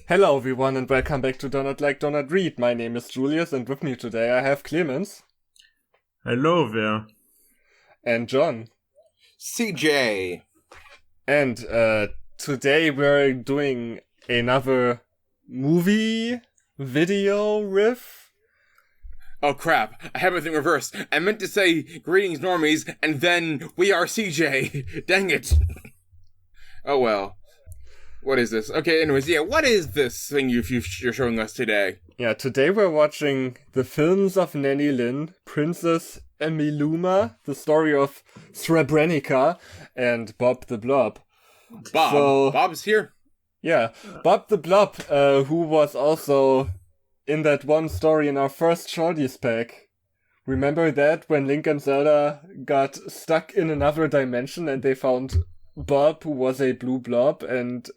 Hello everyone and welcome back to Donut Like Donut Read. My name is Julius and with me today I have Clemens. Hello there. And John. CJ. And today we're doing another movie video riff. Oh crap, I have everything reversed. I meant to say greetings normies and then we are CJ. Dang it. Oh well. What is this? Okay, anyways, yeah, what is this thing you're showing us today? Yeah, today we're watching the films of Nanny, Lynn, Princess Emiluma, the story of Srebrenica, and Bob the Blob. Bob's here? Yeah, Bob the Blob, who was also in that one story in our first Shorties pack. Remember that, when Link and Zelda got stuck in another dimension and they found Bob, who was a blue blob, and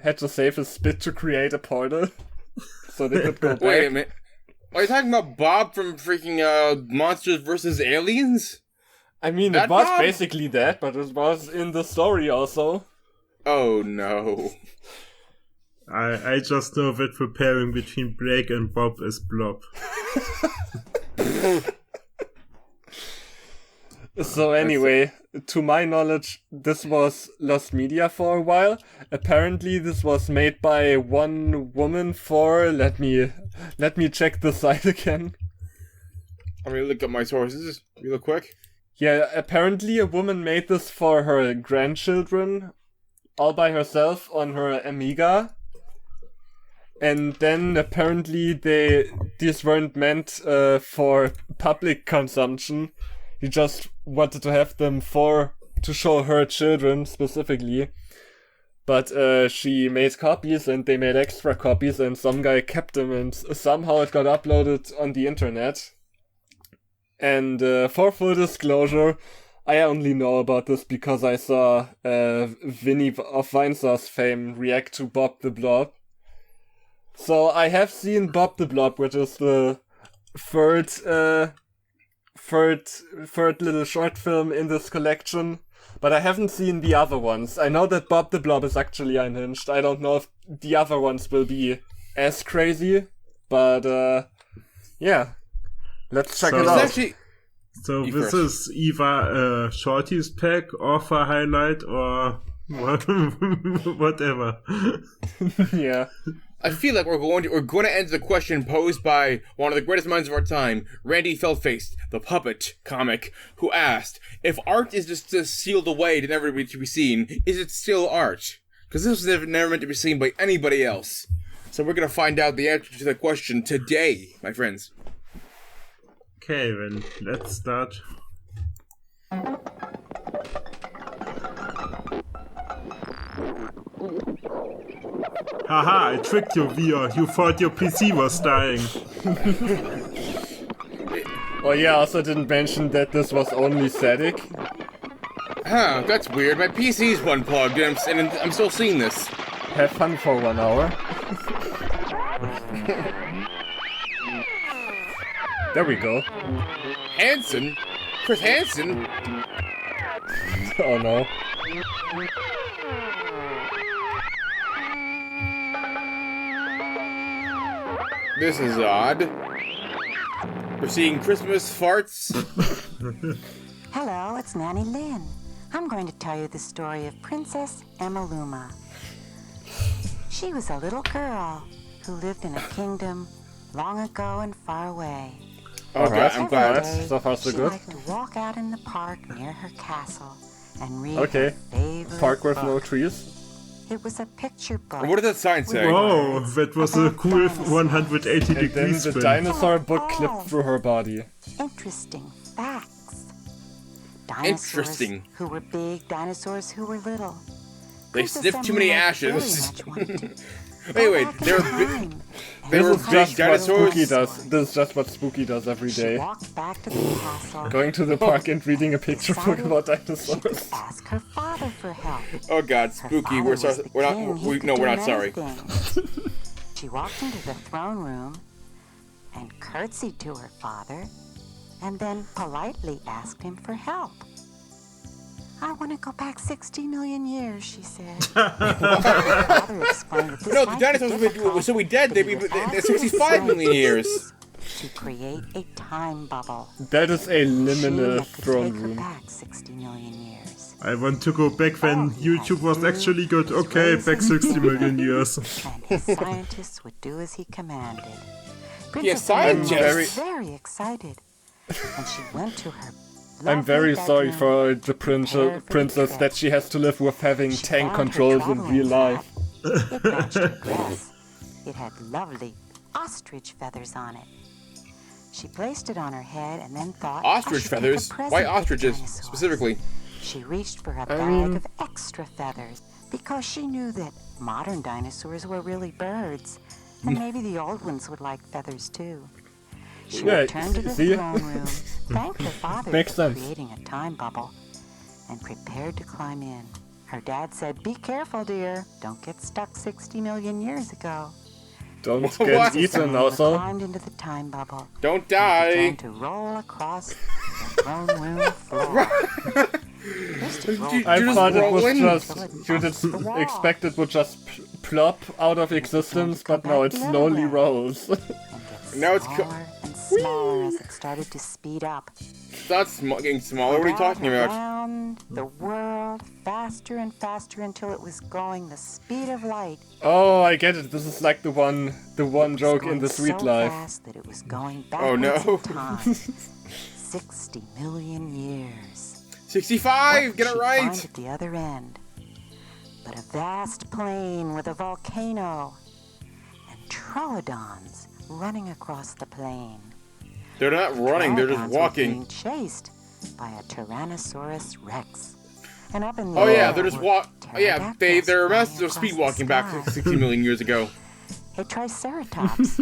had to save his spit to create a portal so they could go back. Wait a minute. Are you talking about Bob from freaking Monsters vs. Aliens? I mean, That it was Bob? basically that, but it was in the story also. Oh no. I just know that the pairing between Blake and Bob is Blob. So anyway, to my knowledge, this was lost media for a while. Apparently this was made by one woman for, let me check the site again. I'm gonna look up my sources real quick. Yeah, apparently a woman made this for her grandchildren, all by herself on her Amiga. And then apparently these weren't meant for public consumption. He just wanted to have them to show her children specifically. But she made copies and they made extra copies and some guy kept them and somehow it got uploaded on the internet. And for full disclosure, I only know about this because I saw Vinny of Vinesauce fame react to Bob the Blob. So I have seen Bob the Blob, which is the third little short film in this collection, but I haven't seen the other ones. I know that Bob the Blob is actually unhinged. I don't know if the other ones will be as crazy, but yeah, let's check it out. So this is either a Shorties pack, offer highlight, or whatever. Yeah. I feel like we're going to answer the question posed by one of the greatest minds of our time, Randy Feldface, the puppet comic, who asked, if art is just sealed away to never be seen, is it still art? Because this was never meant to be seen by anybody else. So we're going to find out the answer to the question today, my friends. Okay, then let's start. Haha, I tricked you, Via. You thought your PC was dying. Oh yeah, I also didn't mention that this was only static. Huh, that's weird. My PC's unplugged and I'm still seeing this. Have fun for 1 hour. There we go. Hansen? Chris Hansen? Oh no. This is odd. We're seeing Christmas farts. Hello, it's Nanny Lynn. I'm going to tell you the story of Princess Emiluma. She was a little girl who lived in a kingdom long ago and far away. Alright, I'm glad. So far so good. She liked to walk out in the park near her castle and read Okay. her favorite Park with book. no trees. It was a picture book. What did that sign say? Whoa, that was a cool 180 And then degrees the spin. dinosaur book clipped through her body. Interesting facts. Interesting. Dinosaurs who were big, dinosaurs who were little. They Princess sniffed too many Emiluma ashes. very much wanted to Wait, go back in they were time they and were This is big just what dinosaurs? Spooky does. This is just what Spooky does every She day. walked back to the castle. Going to the park and reading a picture book decided about She could dinosaurs. ask her father for help. Oh god, Her spooky. father We're was sorry. the We're king. not. He We, could no, do we're not many sorry. things. She walked into the throne room and curtsied to her father, and then politely asked him for help. I want to go back 60 million years, she said. Father explained that this No, the might dinosaurs be would be difficult, so we dead. They'd be but he would ask 65 million years. to create a time bubble. That is a liminal She throne could take her room. back 60 million years. I want to go back when YouTube was actually good. Okay, back 60 million years. And his scientists would do as he commanded. Yes, Emiluma scientists. was very excited, and she went to her. I'm very lovely sorry bedroom, for the prepared for the princess trip. that she has to live with having She tank found her controls in traveling real life. hat. It matched her dress. It had lovely ostrich feathers on it. She placed it on her head and then thought, Ostrich I should take a feathers? present Why for the ostriches, dinosaurs. specifically? She reached for a I bag mean- of extra feathers because she knew that modern dinosaurs were really birds, and maybe the old ones would like feathers too. She Yeah, returned to the see? throne room, thanked her father Makes for sense. creating a time bubble, and prepared to climb in. Her dad said, "Be careful, dear. Don't get stuck 60 million years ago." Don't What? get eaten Emiluma also. climbed into the time bubble Don't and die. began to roll across the throne room floor. Just to roll I You're just thought it was rolling? just, until it you bumped did the wall. expect it would just plop out of existence, but no, it slowly rolls. And gets Now it's smaller and smaller as it started to speed up. It's not getting smaller. What are you talking about? Around the world, faster and faster until it was going the speed of light. Oh, I get it. This is like the one joke in Going the Sweet so Life. fast that it was going Oh, backwards no. in time. 60 million years. 65. What Get would it she right. find at the other end? But a vast plain with a volcano and troodons running across the plain. They're not running. They're just Troodons were walking. being chased by a Tyrannosaurus Rex. And up in the Oh yeah, air they're just were walk. Oh, yeah, pterodactyls they're flying masters of across speed the walking back sky. 60 million years ago. A Triceratops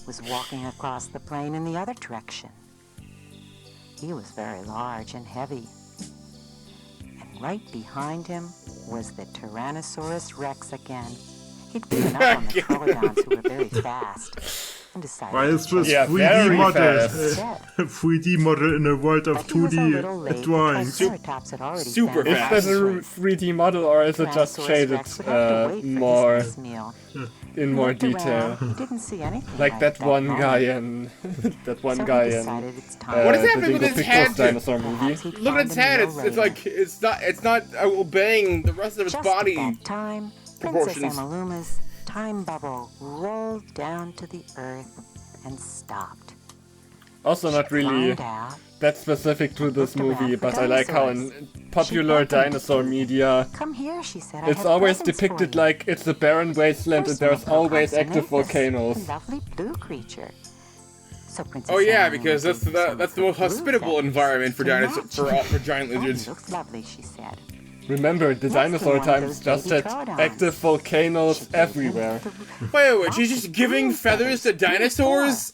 was walking across the plain in the other direction. He was very large and heavy. And right behind him was the Tyrannosaurus Rex again. He'd given up on the troodons who were very fast and decided Why is to this Yeah, 3D very model? fast. 3D model in a world of But he was a 2D little late. drawings. The Triceratops had already Super found fast. Is that a Tyrannosaurus 3D model or is it just Tyrannosaurus shaded Rex would have to wait for his more next meal. in He more looked detail? around. He didn't see anything Like that one moment. guy in that one So he guy in decided it's time. What is the happening with Dingo his Pictures head? dinosaur Perhaps movie. he'd Look at find its a head. meal It's later. like it's not obeying the rest of its Just body. at that time, Princess proportions. Emiluma's time bubble rolled down to the earth and stopped. Also not really Found out. that specific to this Looked around movie, for but I like how in popular She beckoned dinosaur to media Come here, she said. I it's have always presents depicted for you. like it's a barren wasteland and First there's one will always active approximate this volcanoes. lovely blue creature. So Princess Oh yeah, Emiluma because that's gave him some that's the of most her blue hospitable feathers environment for to dinosaurs match. for giant Oh, he lizards. looks lovely, she said. Remember, the Next dinosaur one of times those just baby had troodons. active volcanoes She gave him everywhere. the- Wait, she's just giving feathers to dinosaurs?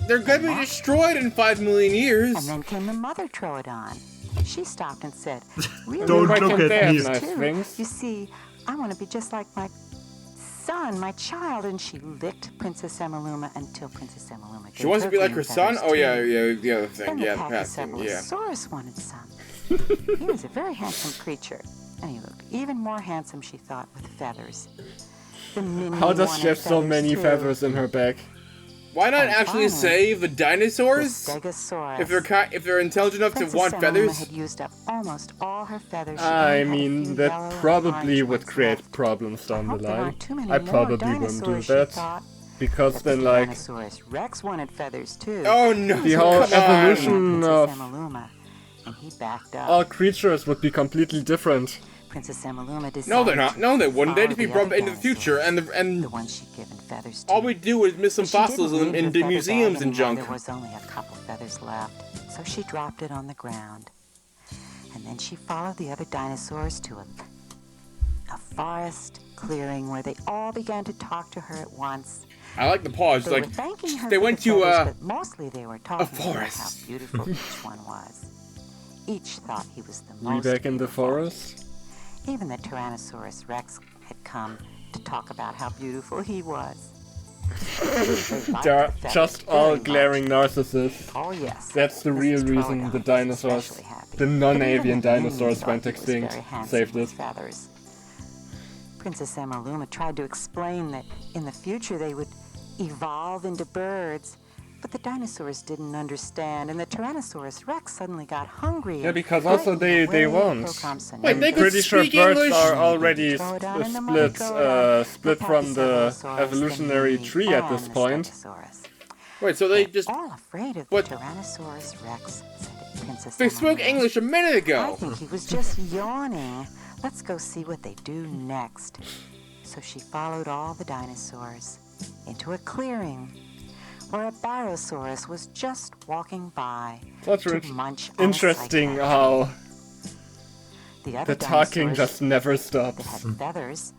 They're gonna be destroyed in 5 million years. And then came the mother troodon. She stopped and said, "Really? Don't Why look can't at they have me. nice too. things? You see, I want to be just like my son, my child." And she licked Princess Emiluma until Princess Emiluma gave She wants to be like green her son? feathers Oh yeah, too. yeah, the other thing, Then yeah, the the past thing, yeah. Pachycephalosaurus wanted some. He was a very handsome creature, and he looked even more handsome, she thought, with feathers. The Minnie How does she wanted have so many too. feathers in her back? Why not And actually finally, save the The dinosaurs? Stegosaurus. If they're intelligent enough to Princess want Emiluma feathers? had used up almost all her feathers. She I only had a mean, few that yellow and probably orange would ones create left. problems I down the hope there line. aren't too many I more probably wouldn't do dinosaurs, she that. thought. Because But then, the like, Tyrannosaurus Rex wanted feathers too. Oh no! the whole come on. evolution Princess of Emiluma, and he backed up. all creatures would be completely different. Princess Emiluma decided No, they're not. to No, they wouldn't. They'd follow just be the brought other into the future, dinosaurs, and the ones she'd given feathers to. all we do is miss some But she didn't fossils leave in her the feather museums bag and anymore. junk. There was only a couple feathers left, so she dropped it on the ground. And then she followed the other dinosaurs to a forest clearing where they all began to talk to her at once. I like the pause. They Like were thanking her they for went the to feathers, but mostly they were talking about how forest. beautiful each one was. Each thought he was the We most back in the beautiful. forest? Even the Tyrannosaurus Rex had come to talk about how beautiful he was. They're just all glaring narcissists. Oh yes. That's the real reason the dinosaurs, the non-avian dinosaurs went extinct, saved us. Feathers. Princess Emiluma tried to explain that in the future they would evolve into birds, but the dinosaurs didn't understand, and the Tyrannosaurus Rex suddenly got hungry. Yeah, because also they won't. Wait, I'm they could pretty sure speak birds English? are already split from the evolutionary tree at this point. Wait, so they just... all afraid of What? the Tyrannosaurus Rex, said Princess They spoke Emiluma. English a minute I ago! think he was just yawning. Let's go see what they do next. So she followed all the dinosaurs into a clearing where a Barosaurus was just walking by That's to munch on a interesting cycad. how The other the talking dinosaurs just never that stops. had feathers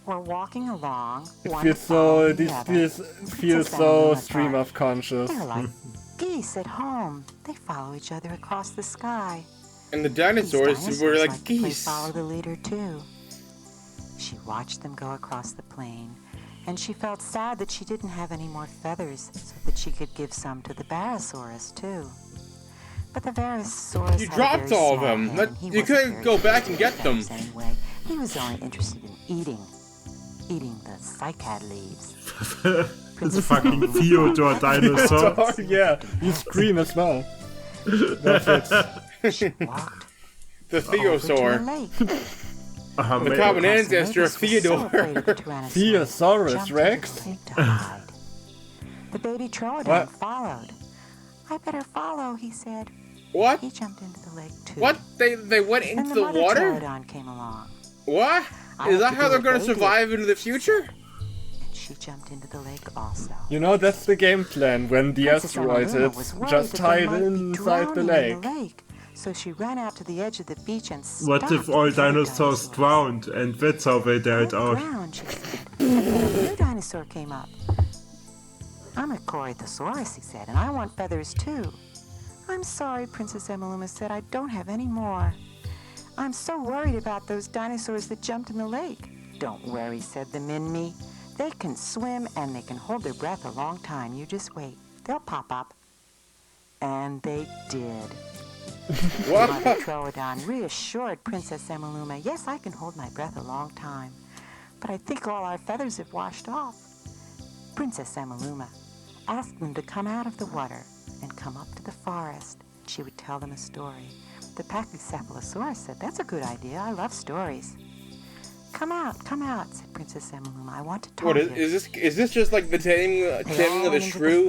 were walking along. It one feels so, following the this other. feels Princess so Emiluma stream thought, of conscious. they're like geese at home. They follow each other across the sky. And the These dinosaurs were like to play geese. follow the leader too. She watched them go across the plain, and she felt sad that she didn't have any more feathers so that she could give some to the Barosaurus too. But the Barosaurus You had a dropped very all of small them. head, That- and he you wasn't couldn't very go back and interested get them. in feathers Anyway, he was only interested in eating the cycad leaves. It's fucking Theodore dinosaur. Oh yeah, you scream as well. That fits. She walked The over to Theosaur. a lake. The common ancestor of Theodore. Theosaurus Rex? The baby Troodon What? followed. I better follow, he said. What? He jumped into the lake too. What? They went And into the the mother water? Troodon came along. What? I Is have that to how do they're what gonna they did, survive into the future? And she jumped into the lake also. You know, that's the game plan when the Princess asteroid Emiluma was hits. worried Just that they hide might be inside the drowning in lake. So she ran out to the edge of the beach and What stopped if all the other dinosaurs drowned and that's how they died Don't out? drown, she said. And then a new dinosaur came up. I'm a Corythosaurus, he said, and I want feathers too. I'm sorry, Princess Emiluma said, I don't have any more. I'm so worried about those dinosaurs that jumped in the lake. Don't worry, said the Minmi. They can swim and they can hold their breath a long time. You just wait. They'll pop up. And they did. What? Mother Troodon reassured Princess Emiluma, yes, I can hold my breath a long time, but I think all our feathers have washed off. Princess Emiluma asked them to come out of the water and come up to the forest. She would tell them a story. The Pachycephalosaurus said, that's a good idea. I love stories. Come out, said Princess Emiluma. I want to talk What to you. is this just like the taming of the shrew?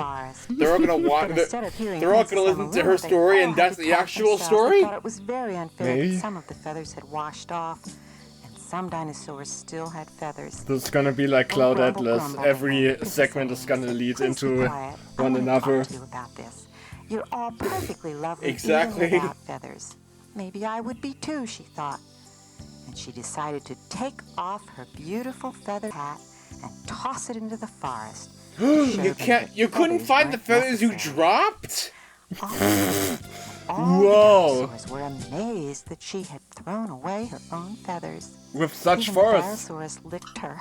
They're all gonna walk. They're all gonna listen to her story, and that's the actual story. I thought it was very unfair Maybe. that some of the feathers had washed off, and some dinosaurs still had feathers. This is gonna be like Cloud Grumble, Atlas. grumble, Every Princess segment is Emiluma gonna said, lead "Please be into quiet. I one want to another. talk to you about this. You're all perfectly lovely, Exactly. even without feathers. Maybe I would be too, she thought. And she decided to take off her beautiful feather hat and toss it into the forest. You couldn't find the feathers you dropped? All Whoa. the dinosaurs were amazed that she had thrown away her own feathers. With such Even force. the Barosaurus licked her.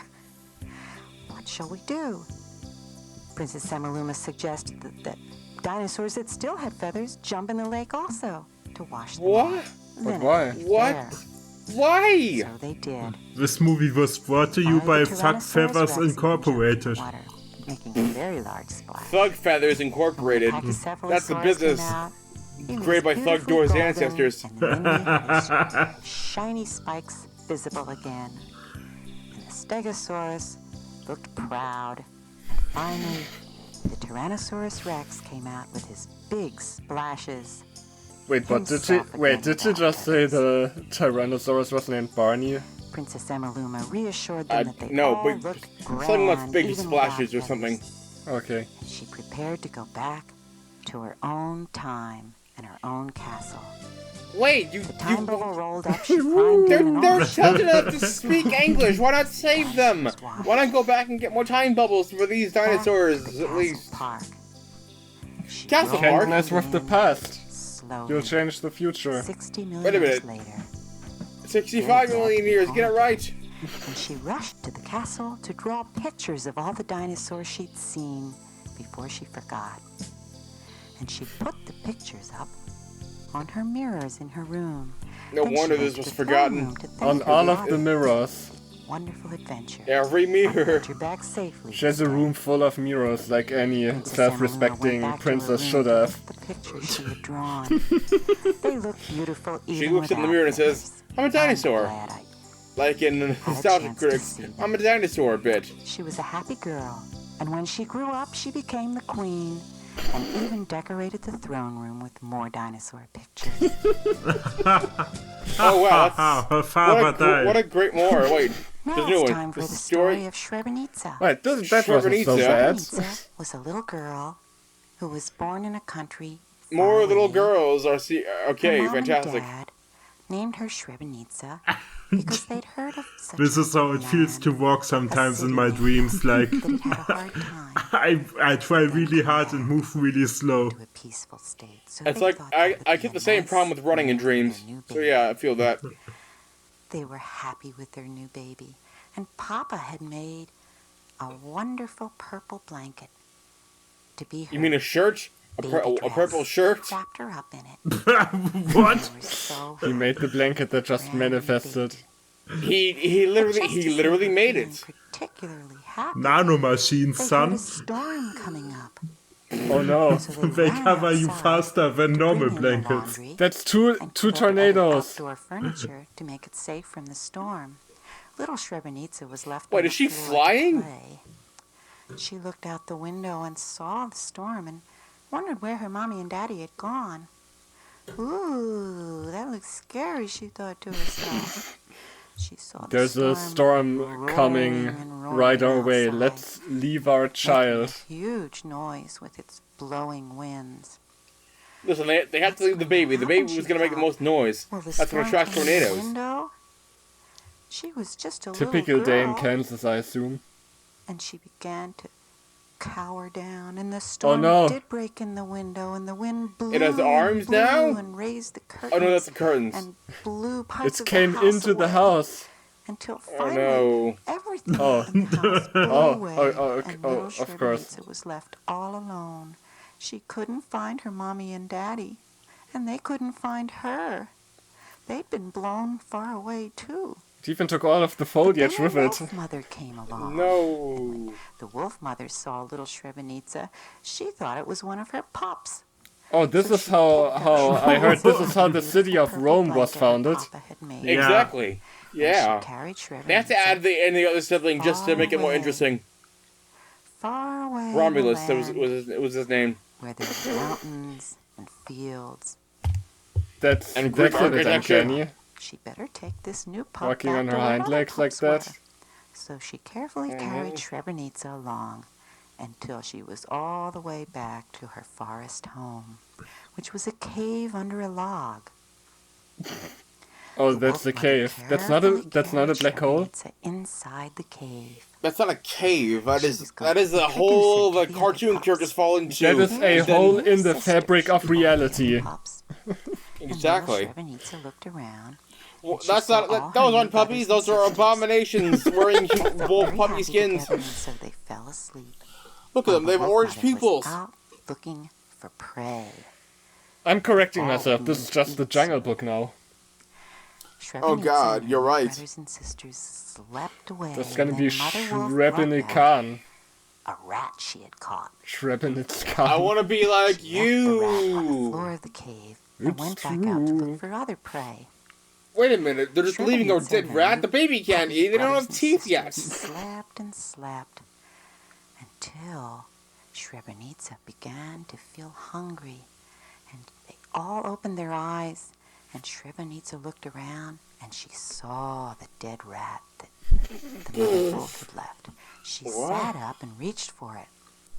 What shall we do? Princess Emiluma suggested that dinosaurs that still had feathers jump in the lake also to wash them What? off. But Then it why? would be What? fair. Why? So they did. This movie was brought to you by Only the Fuck Tyrannosaurus Feathers Rex even Incorporated. jumped in water, making a very large splash. Thug Feathers Incorporated. Pachycephalosaurus That's the business. came out. He was Created by Thug beautifully Door's golden, ancestors. and Nanny had his shiny spikes visible again. And the Stegosaurus looked proud. And finally, the Tyrannosaurus Rex came out with his big splashes. Wait, but did she? Himself Wait, again did she without just say the Tyrannosaurus was named Barney? Princess Emiluma reassured them that they no, all but looked something with grand, big even splashes or without something. feathers. Okay. And she prepared to go back to her own time and her own castle. Wait, The time bubble rolled up, she climbed in and They're off. talented enough to speak English. Why not save them? Why not go back and get more time bubbles for these dinosaurs, Back to the at least? Castle Park. She Castle rolled Park? Can't mess with the in past. slowly. You'll change the future. 60 million Wait a years minute. later. 65 million years, get it right. and she rushed to the castle to draw pictures of all the dinosaurs she'd seen before she forgot. And she put the pictures up on her mirrors in her room. No Then wonder she this went was to the forgotten. throne room to thank On her all of daughter the mirrors. wonderful adventure. Every mirror. Got you back safely. She has a room full of mirrors like any Princess Emiluma self-respecting went back to princess her room should to have. look at the pictures she had drawn. They looked beautiful even She looks in the without mirror and says, pictures. I'm a dinosaur. Glad I- Like in the Nostalgia chance to Critics, see them. I'm a dinosaur bit. She was a happy girl, and when she grew up, she became the queen and even decorated the throne room with more dinosaur pictures. Oh wow, Her father died. what a great more. Wait, Now there's a new it's one. time for This the is story of Srebrenica. Wait, that wasn't so Srebrenica. bad. Srebrenica was a little girl who was born in a country More far little away. girls are Her okay, mom fantastic. And Dad named her Srebrenica because they'd heard of such This is how it feels to walk sometimes in my dreams. Like, that it had a hard time I try really hard and move really slow. to a peaceful state. So It's they like thought that I would get be the a same nice problem with running in name for their dreams. new So baby. yeah, I feel that. They were happy with their new baby, and Papa had made a wonderful purple blanket to be her You mean a shirt? A baby dress. purple shirt? Wrapped her up in it. What? They were so He made the blanket that just brand new manifested. baby. He But just as they literally were made feeling it. Particularly happy. Nanomachines, They heard son. a storm coming up. Oh no. So They ran cover you outside faster than to normal bring in the blankets. laundry That's two and put up other tornadoes. outdoor furniture to make it safe from the storm. Little Srebrenica was left Wait, on is the she floor to flying? play. She looked out the window and saw the storm and wondered where her mommy and daddy had gone. Ooh, that looks scary, she thought to herself. She saw the There's a storm roaring coming and roaring right our way. outside, Let's leave our making child. a huge noise with its blowing winds. Listen, they had to leave the baby. The baby was gonna make the most noise. Well, the That's what storm attracts came in the tornadoes. window. She was just a Typical little day girl, in Kansas, I assume. and she began to cower down. And the storm no. did break in the window, and the wind blew. It has and arms blew now? and raised the curtains. Oh no, that's the curtains. and blew parts It of came the house into the away, house. until Oh finally no. everything Oh. in the house blew Oh, away, okay, and oh, little of course. Srebrenica was left all alone. She couldn't find her mommy and daddy, and they couldn't find her. They'd been blown far away too. It even took all of the foliage Then with a it. wolf mother came along. No. The wolf mother saw little Srebrenica. She thought it was one of her pups. Oh, this So is she how picked up I heard this is how the city of purple Rome was blanket her founded. Papa had made. Yeah. Exactly. And Yeah. She carried They have to Srebrenica add the other sibling just to make it more Away. interesting. far away in the Romulus, that land was his name. where there were mountains and fields. That's And Greek a bit architecture. uncanny. She better take this new pup Walking back on to her where hind other legs like pups that. were. So she carefully carried Srebrenica along until she was all the way back to her forest home, which was a cave under a log. Oh, The that's wolf the mother cave. That's not a carefully black hole. carried Srebrenica inside the cave. That's not a cave. That She is was going that is to a introduce hole her the to the cartoon other characters pups. fall into. That is a And then- hole in the Sisters, fabric she of called the other reality. pups. Exactly. And little Srebrenica looked around. Well, and she that's saw not. all Those her aren't new puppies. brothers Those and are sisters. abominations wearing They felt wolf very puppy happy skins. together, and so they fell asleep. Look at them. They have While the orange wolf mother was pupils. out looking for prey. I'm correcting myself. This is just the Jungle Book now. Oh, Srebrenica God, and you're her right. brothers and sisters slept away. That's gonna and be then Mother Wolf brought back Srebrenica. a rat she had caught. I Srebrenica. want to be like She left the rat on the you. floor of the cave and It's went back out to true. look for other prey. Wait a minute. They're just leaving our Srebrenica dead and rat. her The baby can't puppy eat. They don't brothers have and teeth yet. sisters slept and slept until Srebrenica began to feel hungry, and they all opened their eyes, and Srebrenica looked around, and she saw the dead rat that the mother wolf had left. She sat up and reached for it,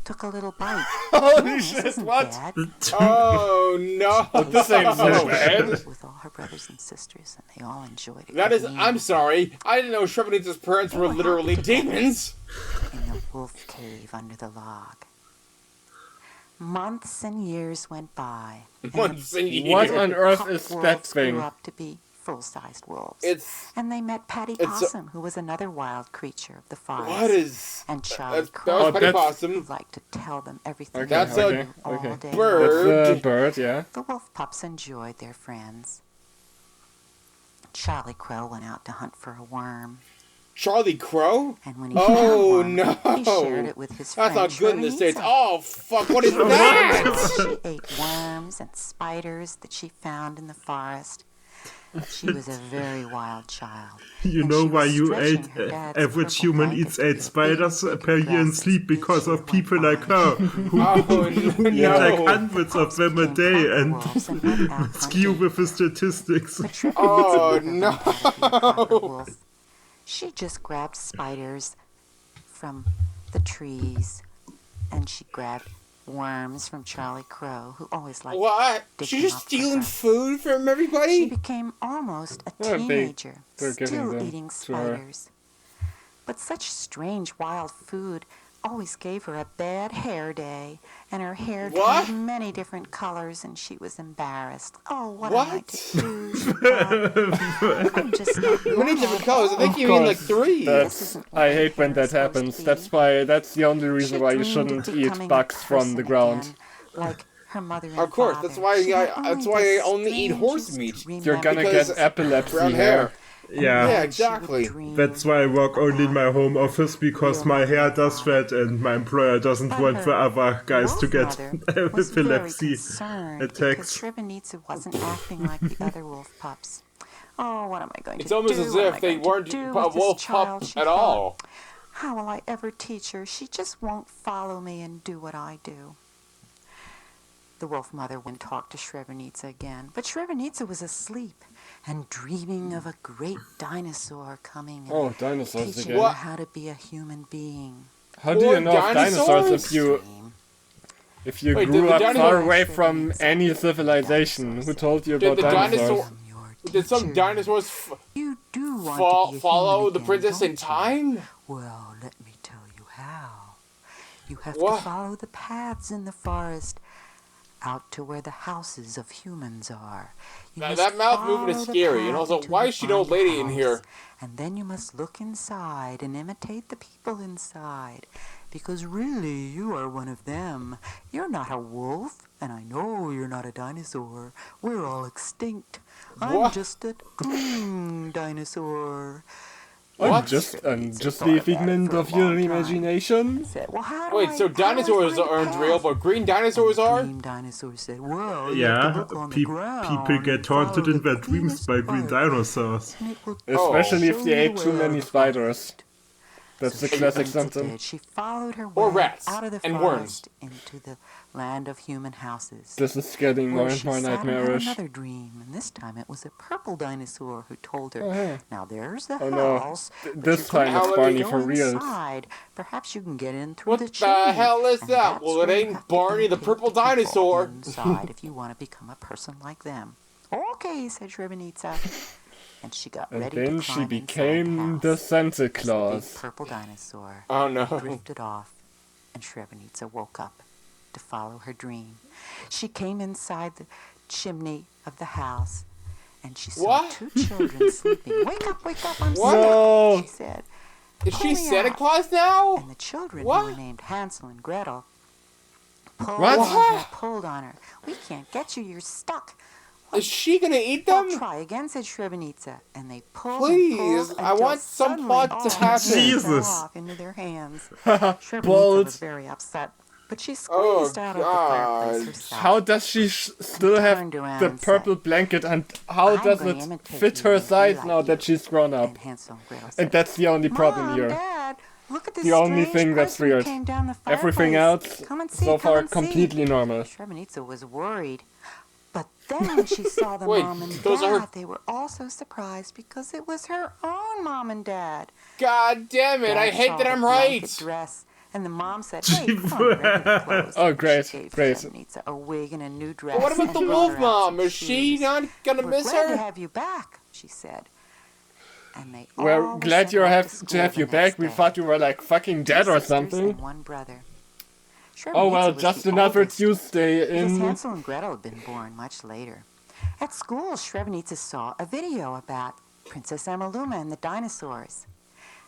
took a little bite. Holy This shit, isn't what? bad. Oh no. This ain't so bad. With all her brothers and sisters, and they all enjoyed it. That is. great I'm sorry. I didn't know Srebrenica's parents were literally demons. in the wolf cave under the log. Months and years went by. Months and years. What on earth pup is that wolves thing? grew up to be full-sized wolves. It's And they met Patty Possum, who was another wild creature of the forest. what is And Charlie that Crow, was Patty who Possum. liked to tell them everything Okay, That's they a knew all day bird. long. That's a bird, yeah. The wolf pups enjoyed their friends. Charlie Crow went out to hunt for a worm. Charlie Crow? And when he found one, no! he shared it with his That's friend not good in the States. Srebrenica. Oh, fuck, what is that? She ate worms and spiders that she found in the forest. She was a very wild child. You and know she why was you stretching ate her dad's average purple human blanket eats to 8 the spiders big per year in grasses sleep because each of year people went like by. her who Oh, eat like no. hundreds of them a day and Wolves and went out skew hunting. with the statistics. But Srebrenica Oh, never learned how to be a proper no. wolf. She just grabbed spiders from the trees, and she grabbed worms from Charlie Crow, who always liked What? dig She's them just up for stealing her. food from She everybody? became almost a Yeah, teenager, they're giving still them eating to her. spiders. But such strange wild food always gave her a bad hair day, and her hair What? turned many different colors, and she was embarrassed. Oh, what, What? am I to do? She thought. I'm just not Many normal different at colors. I think all. you mean like course, 3. That's, I hate when that happens. That's the only reason She why you dreamed shouldn't of eat becoming a bugs from person the ground. again, like her mother and Of course, father. that's why She I had that's only why the I only eat horse strangest meat. You're gonna Because get epilepsy brown hair. hair. Yeah, Yeah, exactly. that's why I work only in my home office because my hair does that and my employer doesn't want the other guys to get epilepsy Because attacks. Srebrenica wasn't acting like the other wolf pups. Oh, what am I going to It's do? almost as What am if I they going to weren't do a with this wolf child? pup She at thought. all. How will I ever teach her? She just won't follow me and do what I do. The wolf mother went and talked to Srebrenica again, but Srebrenica was asleep and dreaming of a great dinosaur coming and Oh, dinosaurs teaching again. her how to be a human being. How do More you know of dinosaurs dinosaurs? if you Wait, grew the up dinosaur- far away from any civilization? Who told you Did about the dinosaurs? dinosaur- I'm your Did some teacher. dinosaurs You do want to be a follow human the again, princess don't in you? time? Well, let me tell you how. You have What? to follow the paths in the forest out to where the houses of humans are. You Now, must that mouth movement is follow the scary, and path also, until why you is she an old find a lady in here? house, and then you must look inside and imitate the people inside. Because really, you are one of them. You're not a wolf, and I know you're not a dinosaur. We're all extinct. I'm What? just a dinosaur. I'm What? just Srebrenica the thought about it figment for a of your long time. imagination. Said, well, how do Wait, so I dinosaurs find a aren't path? real, but green dinosaurs And the are? dream dinosaur said, well, you have to Yeah, look on the people ground get and follow haunted the in their dreams cleanest by green part, dinosaurs. and it will Especially if show they you ate the too way many out of the spiders. forest. That's So the classic Srebrenica symptom. did. She followed her Or way rats out of the and forest into the land of human houses. This is getting more Where and she more sat and had nightmarish. another dream, and this time it was a purple dinosaur who told her, Oh, hey. now there's the Oh, no. house, but This you're time gonna it's have to Barney go for reals. inside. Perhaps you can get in through What the the chimney, hell is and that? that's Well, it where you ain't have to Barney the imitate purple people dinosaur. inside if you want to become a person like them. Okay, said Srebrenica. And she got And ready then to she climb became inside the the house. Santa This big Claus. purple dinosaur Oh no. drifted off, and Srebrenica woke up to follow her dream. She came inside the chimney of the house, and she saw What? two children sleeping. Wake up, I'm What? sick, No. she said. Is Pull she me Santa out. Claus now? And the children, What? who were named Hansel and Gretel, pulled What? on her, pulled on her. We can't get you, you're stuck. Is she gonna eat Well, them? try again, said Srebrenica, and they pulled Please, and pulled I until want some suddenly plot to all the happen. children fell Jesus. off into their hands. Srebrenica Bold. was very upset, but she Oh, squeezed out of the fireplace God. herself. How does she still have turned around the and purple said, blanket, and how "I'm does gonna it imitate fit you her and be size like now you." that she's grown up? And Hansel and Gretel And said, that's the only problem Mom, here. Dad, look at this The only strange thing that's person who weird. came down the Everything fireplace. else, Come and see, so come far, and see." completely normal. Srebrenica was worried. But then when she saw the Wait, mom and those are dad, her- they were also surprised because it was her own mom and dad. God damn it, I Dad hate saw that the I'm blanket right. dress, and the mom said, "Hey, put on regular clothes." Oh, And great, she gave great. Srebrenica a wig and a new dress. But what about and the brought wolf her out mom? some Is she shoes. not gonna "We're miss glad to her? have you back," she said. And they We're all were glad sent you off have to school have the you next back. We day. thought you were like fucking dead Two or sisters something. and one brother. Oh well, Srebrenica was just the another oldest, Tuesday because in. Hansel and Gretel had been born much later. At school, Srebrenica saw a video about Princess Emiluma and the dinosaurs.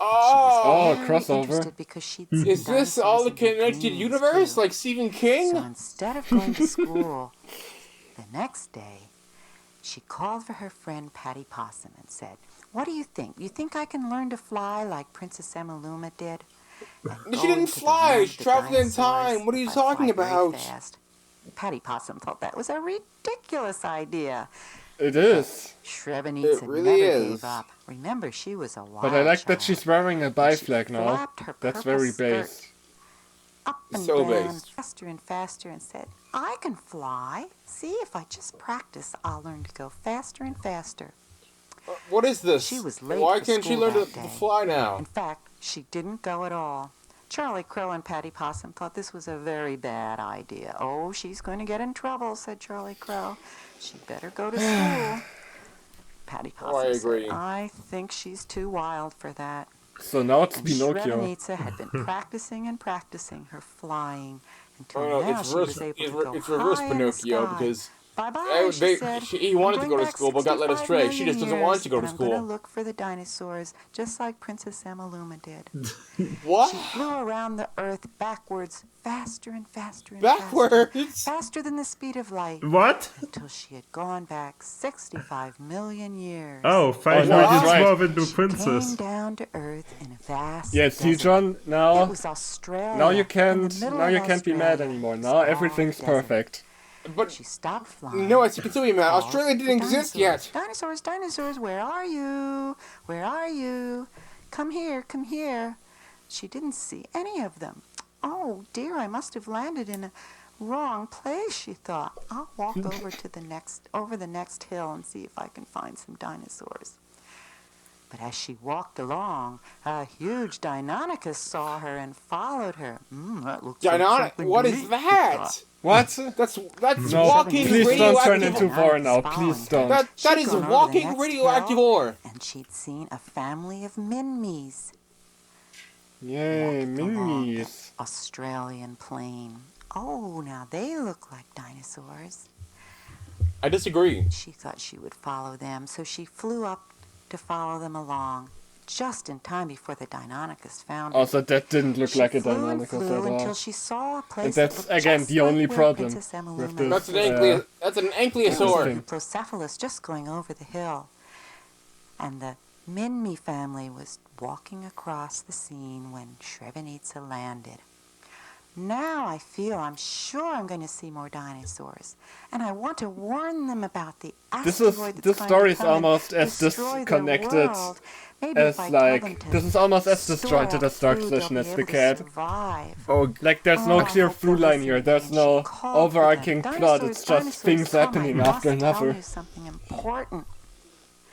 Oh, Very crossover. interested because she'd seen Is this dinosaurs all the in her connected dreams, universe, too. like Stephen King? So instead of going to school, the next day, she called for her friend Patty Possum and said, "What do you think? You think I can learn to fly like Princess Emiluma did?" She didn't fly. She traveled in time. What are you talking about? Patty Possum thought that was a ridiculous idea. It is. Srebrenica It really never is. gave up. Remember, she was a wild But I like that child. she's wearing a bi flag now. flapped her That's purple very skirt base. up and So down, based. faster and faster, and said, "I can fly. See, if I just practice, I'll learn to go faster and faster." What is this? She was late Why for can't she school learn to that day. fly now? In fact, she didn't go at all. Charlie Crow and Patty Possum thought this was a very bad idea. "Oh, she's going to get in trouble," said Charlie Crow. "She'd better go to school." Patty Possum I agree. said, "I think she's too wild for that." So now it's And Pinocchio. Srebrenica had been practicing and practicing her flying until Oh, no, now it's she reverse, was able it's, to go it's reverse high in the Pinocchio sky. because "Bye-bye," she said. he wanted to "I'm go to going back school but got led 65 astray. She just million doesn't want years, to go to and I'm going to school. look for the dinosaurs, just like Princess Emiluma did." What? She flew around the earth backwards, faster and faster and Backwards? faster, faster than the speed of light, What? until she had gone back 65 million years. Oh, 5 no, million he's right. more than the She princess. came down to earth in a vast Yeah, see, desert. John, It now was Australia. now you in the can't middle now of you can't be mad Australia. anymore. It was Now all everything's desert. perfect. But She stopped flying. no, as you can still be mad. called Australia the didn't exist dinosaurs. yet. "Dinosaurs, dinosaurs, where are you? Where are you? Come here, come here." She didn't see any of them. "Oh dear, I must have landed in a wrong place," she thought. "I'll walk over the next hill and see if I can find some dinosaurs." But as she walked along, a huge Deinonychus saw her and followed her. That looks like something What to is eat," that? she thought. What? That's No, walking please don't turn radioactive. into vor now. Please don't. That She'd is gone over the walking next radioactive hill, ore. And she'd seen a family of minmies Yay, walking along the minis. Australian plain. Oh, now they look like dinosaurs. I disagree. She thought she would follow them, so she flew up to follow them along, just in time before the Deinonychus found her. Also, that didn't look She like a flew and Deinonychus flew at all. until she saw a place And that that's, looked again, just the only like where problem Princess Emiluma with this. That's an lived. That's an There was a ankylosaur. Hippocephalus just going over the hill, and the Minmi family was walking across the scene when Srebrenica landed. "Now I'm sure I'm going to see more dinosaurs, and I want to warn them about the This asteroid that's going story to is come and almost as destroy their disconnected world. Maybe as if I tell them like to this is almost as store disjointed up as Dark food, Session they'll as be the able to cat. survive." Oh, Like there's no Oh, I clear hope through they'll line listen here. to me. There's And she no called overarching to them. plot. It's "Dinosaurs, just things come, happening I after must tell another. you something important."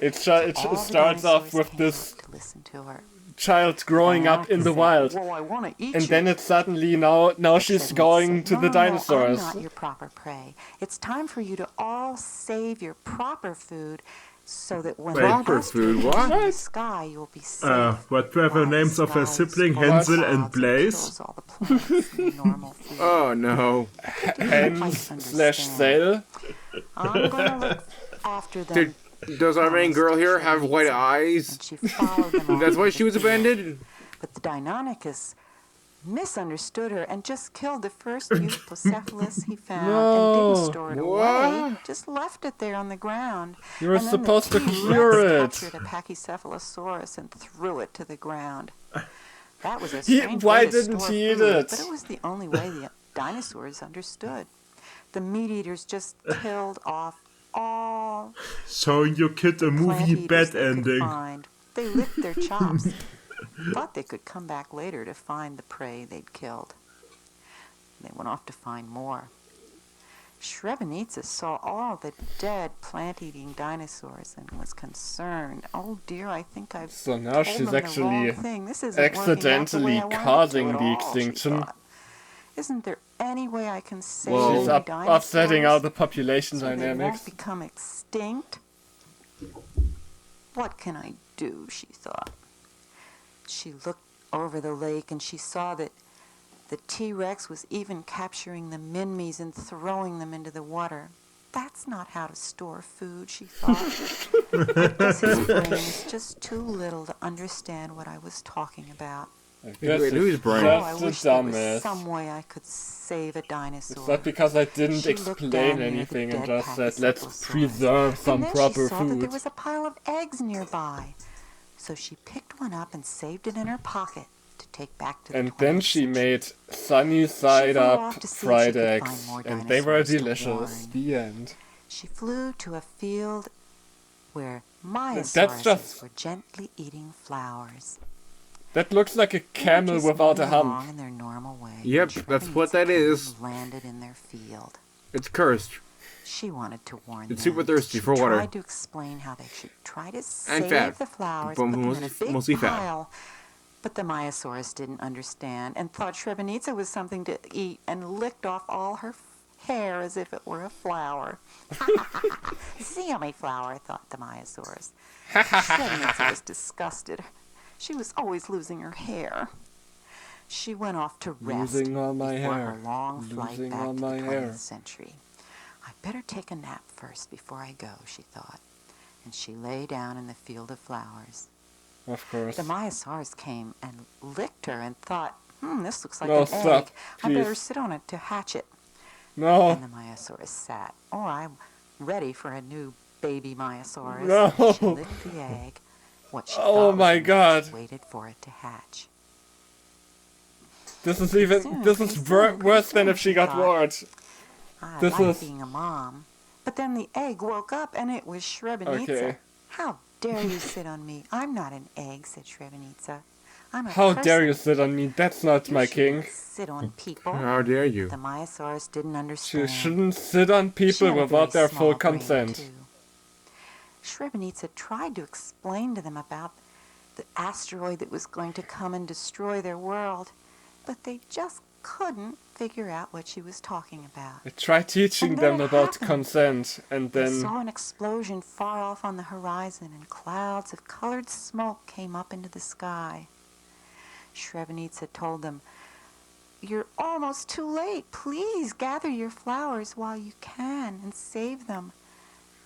It All the starts off dinosaurs with came this up to listen to her. child growing up in the Deinonychus wild, said, "Well, I want to eat and you." then it's suddenly now But she's Srebrenica going said, to "No, the no, dinosaurs. I'm not your proper prey. It's time for you to all save your proper food so that when Wait. the Proper asteroid food, hits what? in the sky, you'll be safe. What were the while names of her sky is sibling, full of Hansel clouds and Blaze? kills all the plants and normal food. oh no. Hens/Sale. I'm going to look after them. Does our main girl here have white eyes? And she followed them all That's why over she was the field. abandoned? But the Deinonychus misunderstood her and just killed the first Hippocephalus he found and didn't store it away. What? Just left it there on the ground. You were And then supposed the to T-Rex cure it. captured a Pachycephalosaurus and threw it to the ground. That was a He- strange why way to didn't store he eat food, it? But it was the only way the dinosaurs understood. The meat eaters just killed off all Showing your kid a plant movie eaters bad they could ending. find. They licked their chops. Thought they could come back later to find the prey they'd killed. They went off to find more. Srebrenica saw all the dead plant-eating dinosaurs and was concerned. "Oh dear, I think I've So now told she's them the actually wrong thing. This isn't working out the way accidentally I wanted it to causing at the all," extinction. she thought. "Isn't there any way I can save Whoa. She's the upsetting dinosaurs out the population so they dynamics. won't become extinct? What can I do?" she thought. She looked over the lake and she saw that the T-Rex was even capturing the minmies and throwing them into the water. That's not how to store food, she thought. I guess his brain was just too little to understand what I was talking about. I guess Wait, who's it's Brian? Oh, I just a wish there was dumbass. some way I could save a dinosaur. It's not because I didn't She looked explain down near the anything and dead just said, let's Pachycephalosaurus. preserve some and then proper she saw that there food. was a pile of eggs nearby. So she picked one up and saved it in her pocket to take back to the And then 20th she century. made sunny side flew up off to see if she fried could eggs, find more and they were dinosaurs to delicious. warn. The end. She flew to a field where That's myosauruses just- were gently eating flowers. That looks like a They were camel just without a moving along hump. in their normal way. Yep, when that's what Srebrenica that came is. and landed in their field. It's cursed. She wanted to warn them. It's super thirsty She for water. tried to explain how they should try to save fat, the flowers, but put them in a mostly- big mostly fat. pile. But the Myosaurus didn't understand and thought Srebrenica was something to eat and licked off all her hair as if it were a flower. See yummy flower, thought the Myosaurus. Srebrenica was disgusted. She was always losing her hair. She went off to rest Losing all my before hair. her long flight Losing back all to the my 20th hair. century. I'd better take a nap first before I go, she thought. And she lay down in the field of flowers. Of course. The Myosaurus came and licked her and thought, this looks like No, an stop, egg. I better please. sit on it to hatch it. No. And the Myosaurus sat. Oh, I'm ready for a new baby Myosaurus. No. She licked the egg. What she Oh thought was my a nest, God. waited for it to hatch. This is even. Soon, This pretty is soon, worse than pretty if she soon, got thought. bored. I This like is- being a mom. But then the egg woke up and it was Srebrenica. Okay. How dare you sit on me? I'm not an egg, said Srebrenica. I'm a How person. dare you sit on me? That's not You my shouldn't king. sit on people. How dare you? The Myosaurus didn't She understand. shouldn't sit on She people had a without very their full small brain, consent. too. Srebrenica tried to explain to them about the asteroid that was going to come and destroy their world, but they just couldn't figure out what she was talking about. I tried teaching And then them it about happened. consent, and They then saw an explosion far off on the horizon, and clouds of colored smoke came up into the sky. Srebrenica told them, "You're almost too late. Please gather your flowers while you can and save them."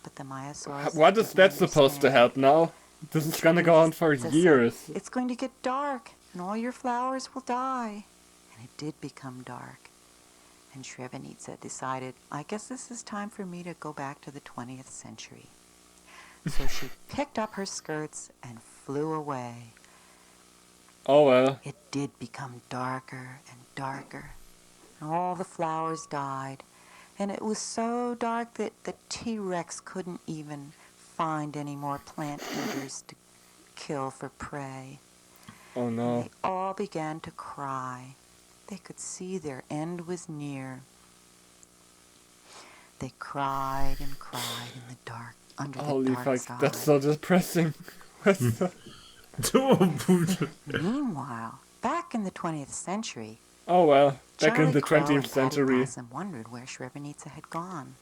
But the Myosaurus what is didn't that supposed to understand. help now? This is gonna go on for Srebrenica said, years. "It's going to get dark, and all your flowers will die." And it did become dark. And Srebrenica decided, I guess this is time for me to go back to the 20th century. So she picked up her skirts and flew away. Oh well. It did become darker and darker. And all the flowers died. And it was so dark that the T-Rex couldn't even find any more plant eaters to kill for prey. Oh And no. they all began to cry. They could see their end was near. They cried and cried in the dark, under the Holy dark fuck, sky. that's so depressing. What's the- Meanwhile, back in the 20th century, Oh well, back in Charlie the Crow 20th and Patty century. Possum wondered where Srebrenica had gone.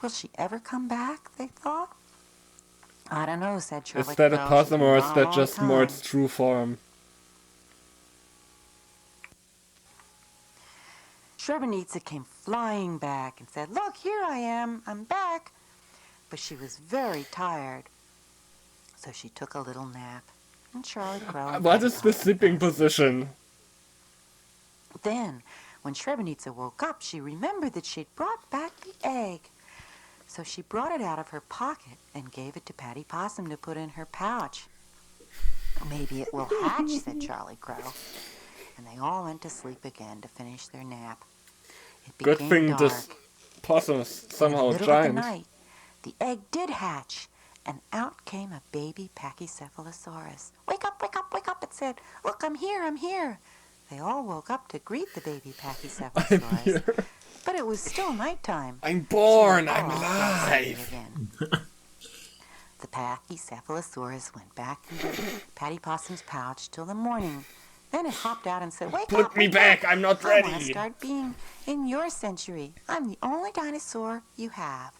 Will she ever come back, they thought? I don't know, said Charlie Is that a Crow. possum or is She's been that gone a just long more time. its true form? Srebrenica came flying back and said, "Look, here I am. I'm back." But she was very tired, so she took a little nap. And Charlie Crow and What Patty is the Possum sleeping rested. position? Then, when Srebrenica woke up, she remembered that she'd brought back the egg. So she brought it out of her pocket and gave it to Patty Possum to put in her pouch. "Maybe it will hatch," said Charlie Crow. And they all went to sleep again to finish their nap. It Good became thing dark. this possum is In the somehow middle giant. of the night, the egg did hatch, and out came a baby Pachycephalosaurus. "Wake up, wake up, wake up," it said. "Look, I'm here, I'm here." They all woke up to greet the baby I'm Pachycephalosaurus. here. But it was still nighttime. I'm born. So they I'm all got sleepy alive. again. The Pachycephalosaurus went back into Patty Possum's pouch till the morning. Then it hopped out and said, "Wake up, Put me wake back. up. I'm not I want to ready. start being in your century. I'm the only dinosaur you have."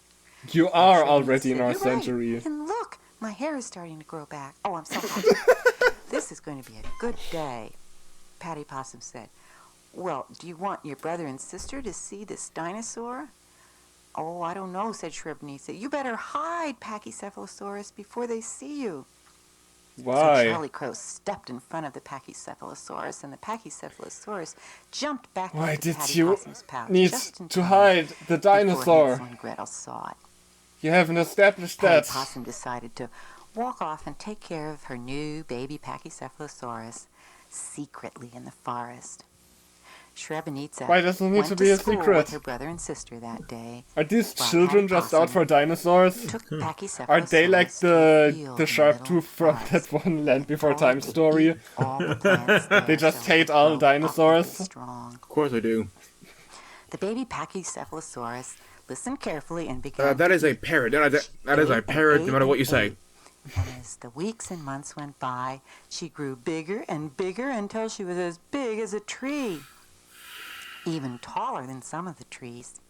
You are Srebrenica already in said, our "You're right. century. And look, my hair is starting to grow back. Oh, I'm so happy. This is going to be a good day." Patty Possum said, "Well, do you want your brother and sister to see this dinosaur?" Oh, I don't know, said Srebrenica. You better hide, Pachycephalosaurus, before they see you. Why? So Charlie Crow stepped in front of the Pachycephalosaurus, and the Pachycephalosaurus jumped back Why into did Patty you Possum's pouch need just in to time hide the before dinosaur? Hansel and Gretel saw it. You haven't established Patty that. Possum decided to walk off and take care of her new baby Pachycephalosaurus secretly in the forest. Srebrenica Why does it need went to be a school secret? with her brother and sister that day. Are these While children Patty just out for Possum dinosaurs? took Pachycephalosaurus Are they like to a field in the sharp middle tooth of the from forest. that one Land Before Told Time to story? eat all the plants there They just so it hate would all grow up dinosaurs? and strong. Of course I do. The baby Pachycephalosaurus listened carefully and began. That is a parrot. That is a parrot, no matter what you say. And as the weeks and months went by, she grew bigger and bigger until she was as big as a tree, even taller than some of the trees.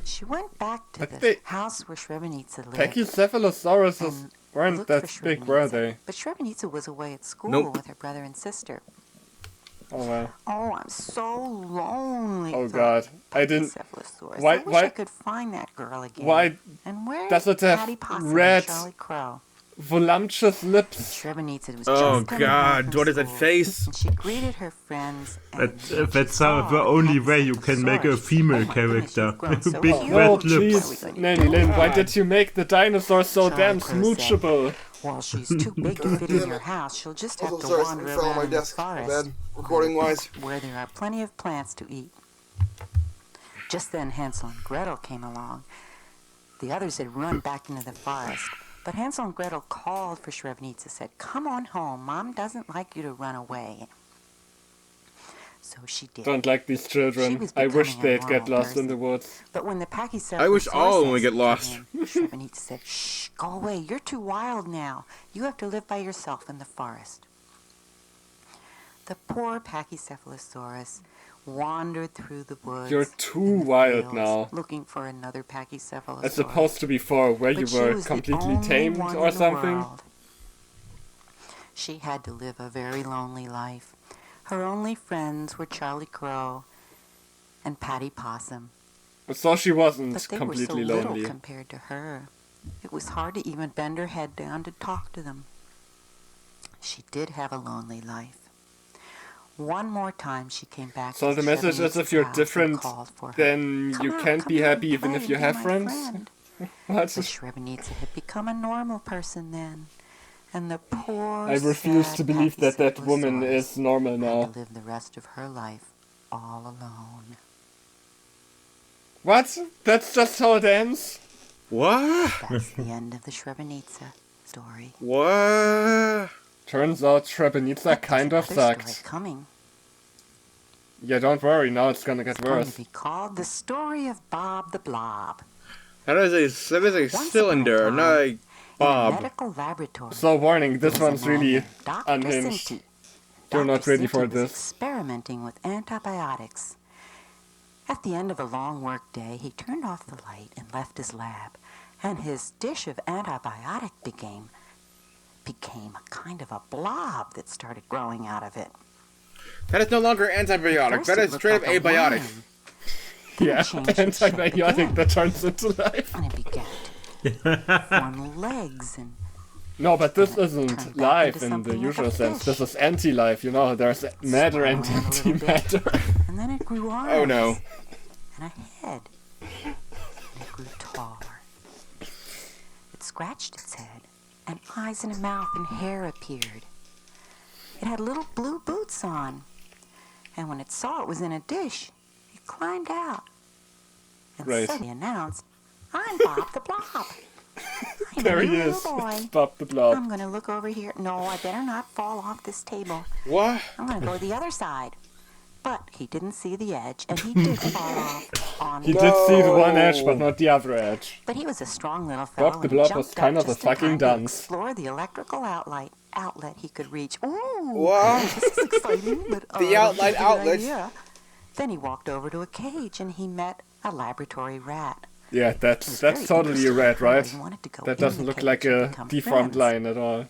She went back to But the house where Srebrenica lived. Pachycephalosauruses weren't looked that for big, were Srebrenica. they? But Srebrenica was away at school Nope. with her brother and sister. Oh well. Oh, I'm so lonely. Oh thought god. I didn't... Pachycephalosaurus. Why- I wish I why- could find that girl again. Why And where does it have Patty Possum red- and Charlie Crow? voluptuous lips? Srebrenica was Oh, just coming God, home from what is that school, face? And she greeted her friends. And That's the only way you can make a female character. Big No, red lips. jeez, Nanny Lynn, why did you make the dinosaur so damn smoochable? Well, she's too big to fit in your house. She'll just have to sorry, wander fell on my around the desk. forest, Bad. Recording-wise. where there are plenty of plants to eat. Just then Hansel and Gretel came along. The others had run back into the forest, but Hansel and Gretel called for Srebrenica, said, "Come on home. Mom doesn't like you to run away." So she did. Don't like these She children. was I wish becoming a they'd get normal lost in the person. woods. But when the Pachycephalosaurus I wish all of them would get lost. came in, Srebrenica said, "Shh, go away. You're too wild now. You have to live by yourself in the forest." The poor Pachycephalosaurus wandered through the woods. You're too and the wild fields, now. looking for another Pachycephalosaurus. As opposed to before, where you But she were was the completely only tamed one or in the something. world. She had to live a very lonely life. Her only friends were Charlie Crow and Patty Possum. So she wasn't But they completely were so lonely. little compared to her. It was hard to even bend her head down to talk to them. She did have a lonely life. One more time she came back. So to the message is if you're Srebrenika's house and different, called for her. then "Come you out, can't come be out, happy even play if you and be have my friends? friend." What? The Srebrenica had become a normal person then, and the poor, I refuse sad to believe that woman Pachycephalosaurus is normal had now. to live the rest of her life all alone. What? That's just how it ends? What? That's the end of the Srebrenica story. What? Turns out Srebrenica But kind of there's another story sucked. coming. Yeah, don't worry, now it's gonna get It's going worse. to be called The Story of Bob the Blob. That is a Once cylinder, upon a not a In a bob. medical laboratory. So warning, this there was one's a man really named Dr. unhinged. Sinti. You're not Dr. ready for Sinti was this. experimenting with antibiotics. At the end of a long work day, he turned off the light and left his lab, and his dish of antibiotic became a kind of a blob that started growing out of it. That is no longer antibiotic. First That it is looked straight up like a abiotic. worm, Yeah, changed its shape antibiotic again. that turns into life. and it began to form legs and No, but this Turn isn't back life into in the something like a usual sense. fish. This is anti-life, you know, there's matter and swam around a little bit, antimatter. and then it grew arms. Oh no. And a head. And it grew taller. It scratched its head, and eyes and a mouth and hair appeared. It had little blue boots on, and when it saw it was in a dish, it climbed out and Right. suddenly announced, "I'm Bob the Blob. I'm There a he new is, little boy. it's Bob the Blob. I'm going to look over here. No, I better not fall off this table. What? I'm going to go to the other side." But he didn't see the edge, and he did fall off on He the did see the one edge, but not the other edge. But he was a strong little fellow. Bob the and he Blob jumped was kind up of a just in fucking time to dunce. explore the electrical outlet he could reach. Ooh, What? this is exciting, but The I don't think outlet it's a good outlet. idea. Then he walked over to a cage and he met a laboratory rat. Yeah, It was that's very totally a interesting. rat, right? He wanted to go That in doesn't the look like cage and a become deformed friends. line at all.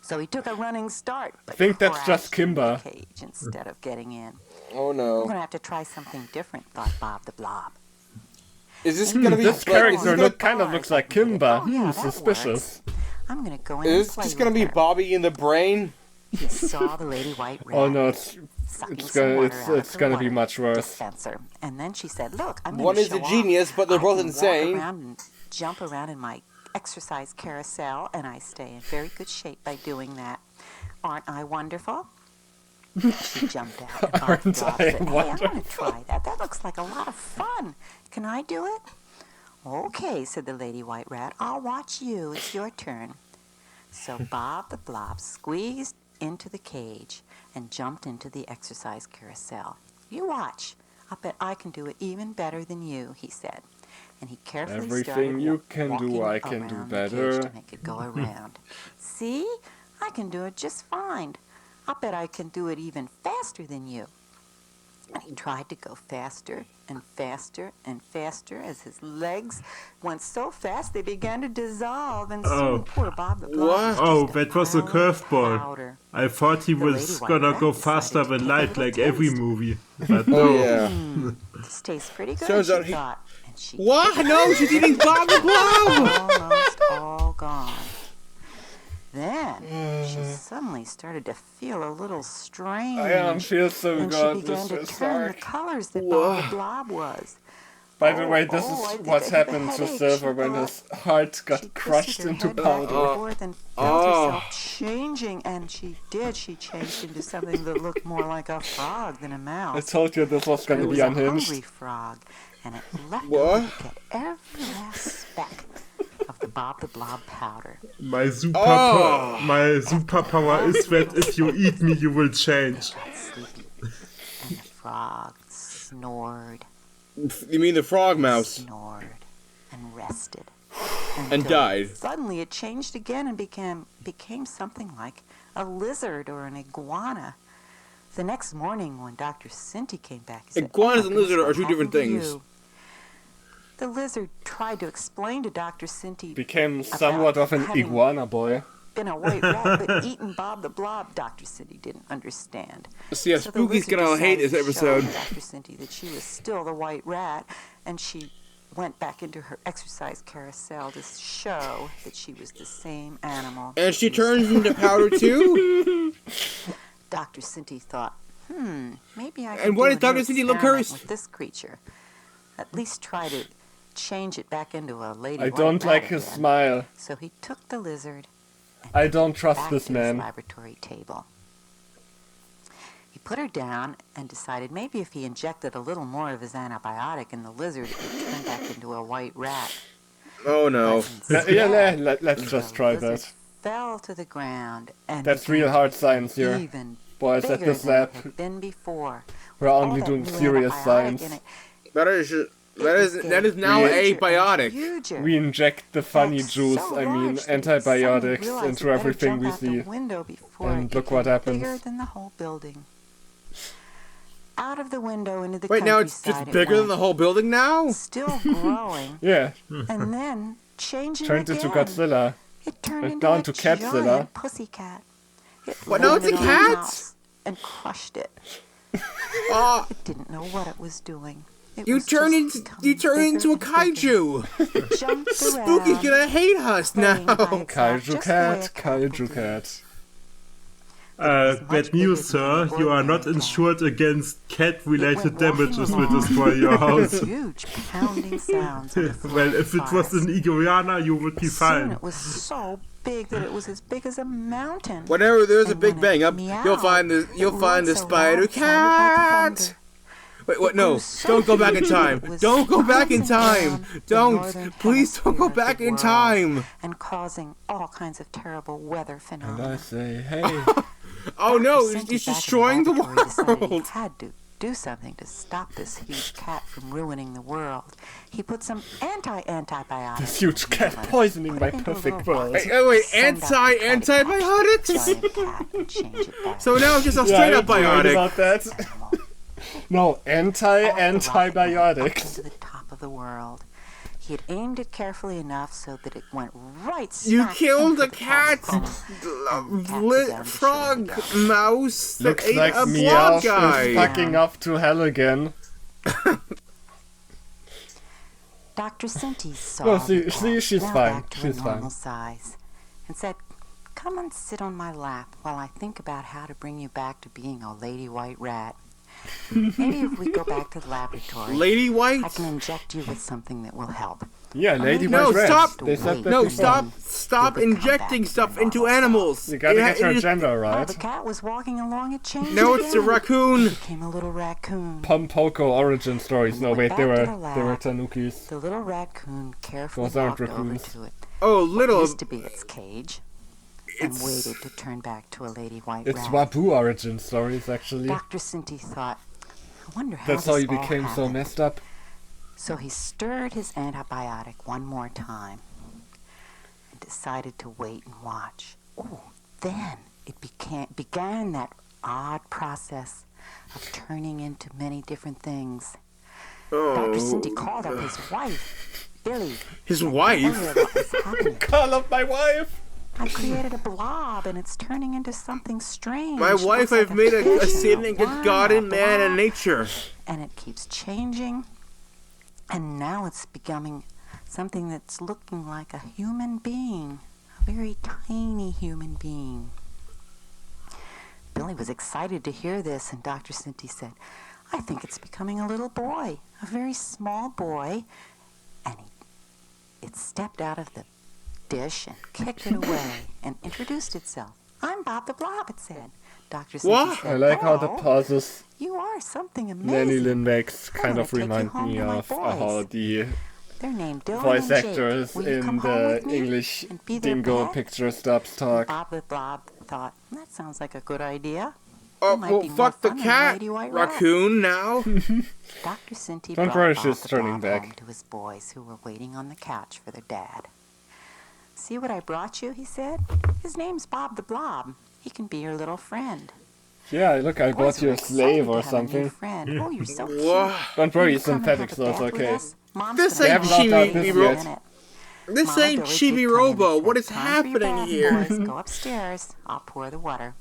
So he took a running start. I But think that's just crashed into the Kimba. cage instead of getting in. Oh I'm no. going to have to try something different, thought Bob the Blob. Is this gonna be This like, character kind of looks like Kimba. Oh, yeah, that Suspicious. works. I'm gonna go in is and this play just gonna with be her. Bobby in the brain? He saw the lady white rat. Oh no, sucking it's some water out it's of her gonna be water much worse. dispenser. And then she said, "Look, I'm One gonna is show a genius, off. but they're I both can insane." Walk around and jump around in my exercise carousel, and I stay in very good shape by doing that. Aren't I wonderful?" She jumped out. And Bob Aren't Blob I said, "Hey, I'm wonderful?" gonna try that. That looks like a lot of fun. Can I do it?" "Okay," said the lady white rat. "I'll watch you. It's your turn." So Bob the Blob squeezed into the cage and jumped into the exercise carousel. "You watch. I bet I can do it even better than you," he said. And he carefully Everything started you can do, walking I can do around the cage better. to make it go around. "See? I can do it just fine. I bet I can do it even faster than you." And he tried to go faster and faster and faster as his legs went so fast they began to dissolve, and soon poor Bob the Blob What? Oh, was just that was a pile of curveball. powder. I thought he The was lady white gonna rat go decided faster to than take a light little like every taste. movie. But Oh no. yeah. This tastes pretty good, Turns she out he- thought. And she What? No, she's eating Bob the Blob! almost all gone. Then she suddenly started to feel a little strange. I don't feel so and good. she began This to is turn dark. the colors that Bob the Blob was. By the way, this I is think what I have a happened to headache, Silver she when thought. his heart She got twisted crushed her into head back and powder. forth and felt Oh. herself changing, and she did. She changed into something that looked more like a frog than a I mouse. told you this was It gonna was be a hungry unhinged. frog, and it left What? over to get every last speck of the Bob the Blob powder. My Oh. superpower is that if you eat me, you will change. Got sleepy, and the frog snored, You mean the frog mouse? snored, and rested. And until died. Suddenly it changed again and became something like a lizard or an iguana. The next morning when Dr. Sinti came back, he said, Iguanas "Oh, and my lizard goodness, are two what different happened to things." you?" The lizard tried to explain to Dr. Sinti Became somewhat of an having iguana boy. been a white rat, but eaten Bob the Blob. Dr. Sinti didn't understand. See, So the Spooky's lizard gonna hate decided this to show episode. Dr. Sinti that she was still the white rat, and she went back into her exercise carousel to show that she was the same animal. And she used turns to. into powder too? Dr. Sinti thought, maybe I And can what do if a new Dr. Sinti look experiment cursed? with this creature. At least try to change it back into a lady I white don't rat like his again. smile. So he took the lizard and I don't trust back this to his man. laboratory table. He put her down and decided maybe if he injected a little more of his antibiotic in the lizard, it would turn back into a white rat. Oh no. But Let's the just try lizard that. fell to the ground and That's became real hard science here. even Boys at bigger this than it lab, had been before. we're All only that doing new serious antibiotic science. in it, That is now We- a huger and biotic. huger. We inject the funny That's juice, so I mean large that he suddenly antibiotics, realized he into better everything jump we out see. the window before And it look what became bigger happens. than the whole building. Out of the window into the Wait, now it's countryside just it bigger than the went, whole building now? still growing, Yeah, and then changing turned again. into Godzilla. It turned Went into down a to Catzilla. giant pussycat. It What, now it's a landed on the cat? house and crushed it. Oh, It didn't know what it was doing. It you was turn just into becoming into a bigger and bigger. kaiju. It jumped Spooky's around, gonna hate us playing now. by itself, Kaiju just the way cat, a cat will kaiju do. cat. Bad news, sir. You are not insured against cat-related damages will destroy your house. Huge pounding sounds on the floor Well, of the if it was forest. an iguana, you would be Soon fine. it was so big that it was as big as a mountain. Whenever there's a And big when bang it up, meowed, you'll find it the roared so spider loud it sounded like cat. thunder. Wait, what? It No, grew so don't go back in huge time. it was Don't go back in bouncing time. around the Don't. northern Please don't go hemisphere of back the in world time. And causing all kinds of terrible weather And phenomena. I say, hey, Oh no, Dr. Sinti he's back in destroying the laboratory decided world. He had to do something to stop this huge cat from ruining the world. He put some antibiotics. this huge in the cat blood, poisoning put my it into a perfect little world. box, Wait, send out to try to catch the antibiotics? giant cat and change it back So now it's just a Yeah, straight I up heard biotic. about that. animal. No, Off the rocket went up antibiotics. into the top of the world. He had aimed it carefully enough so that it went right You smack killed into a the cat, cat's home. frog, mouse that Looks ate like a Meowth blob is guy. fucking off to hell again. Dr. Sinti saw No, the cat, she's now fine. back to She's her fine. normal size, and said, "Come and sit on my lap while I think about how to bring you back to being a lady white rat. Maybe if we go back to the laboratory, Lady White? I can inject you with something that will help." Yeah, Lady No, White Rats. stop! They said that No, before. stop You would come injecting back stuff to your into normal animals. You gotta get her it is- gender Oh, right. the cat was walking along, it changed No, it's a again. raccoon. It became a little raccoon. Pompoko origin stories. No, wait, they were tanukis. The little raccoon carefully Those aren't walked over raccoons. to it. Oh, What little. used to be its cage, and It's- waited to turn back to a lady white It's rat. Wabu origin stories, actually. Dr. Sinti thought, I wonder how That's how this he all became so happened. messed up. So he stirred his antibiotic one more time and decided to wait and watch. Oh, then it began that odd process of turning into many different things. Dr. Sinti called up his wife, Billy. His and wife? told her what was happening. Call up my wife! I created a blob and it's turning into something strange. My It wife, looks like I've made a fish, sin against worm, God a and man and blob. nature. And it keeps changing, and now it's becoming something that's looking like a human being, a very tiny human being. Billy was excited to hear this, and Dr. Sinti said, I think it's becoming a little boy, a very small boy. And it stepped out of the dish and kicked it away and introduced itself. I'm Bob the Blob, it said. Dr. Sinti What? said, I like how the "Oh, pauses you are something amazing. Nanny Lynn makes I'm kind gonna of take you remind home me to my of boys. how the They're named Dylan voice and Jake. actors Will you in come home the with me English and be their Dingo pet?" picture stops talk. Bob the Blob thought, that sounds like a good idea. Oh, It might well, be more fuck the fun than cat, Lady White Rat. raccoon, now. Dr. Sinti Don't brought worry, Bob she's the turning Blob back. home to his boys who were waiting on the couch for their dad. See what I brought you, he said. His name's Bob the Blob. He can be your little friend. Yeah, look, I Boys bought you were a excited slave to or have a new something. friend. Oh, you're so cute. Whoa. Don't Will worry, you come and have synthetic a sounds bath with okay. us? Mom's This gonna ain't have a Chibi bath in a yet. minute. This Mama ain't Billy Chibi did come in Robo. and What said, is "Time for your happening bath, here? Boys. Go upstairs. I'll pour the water."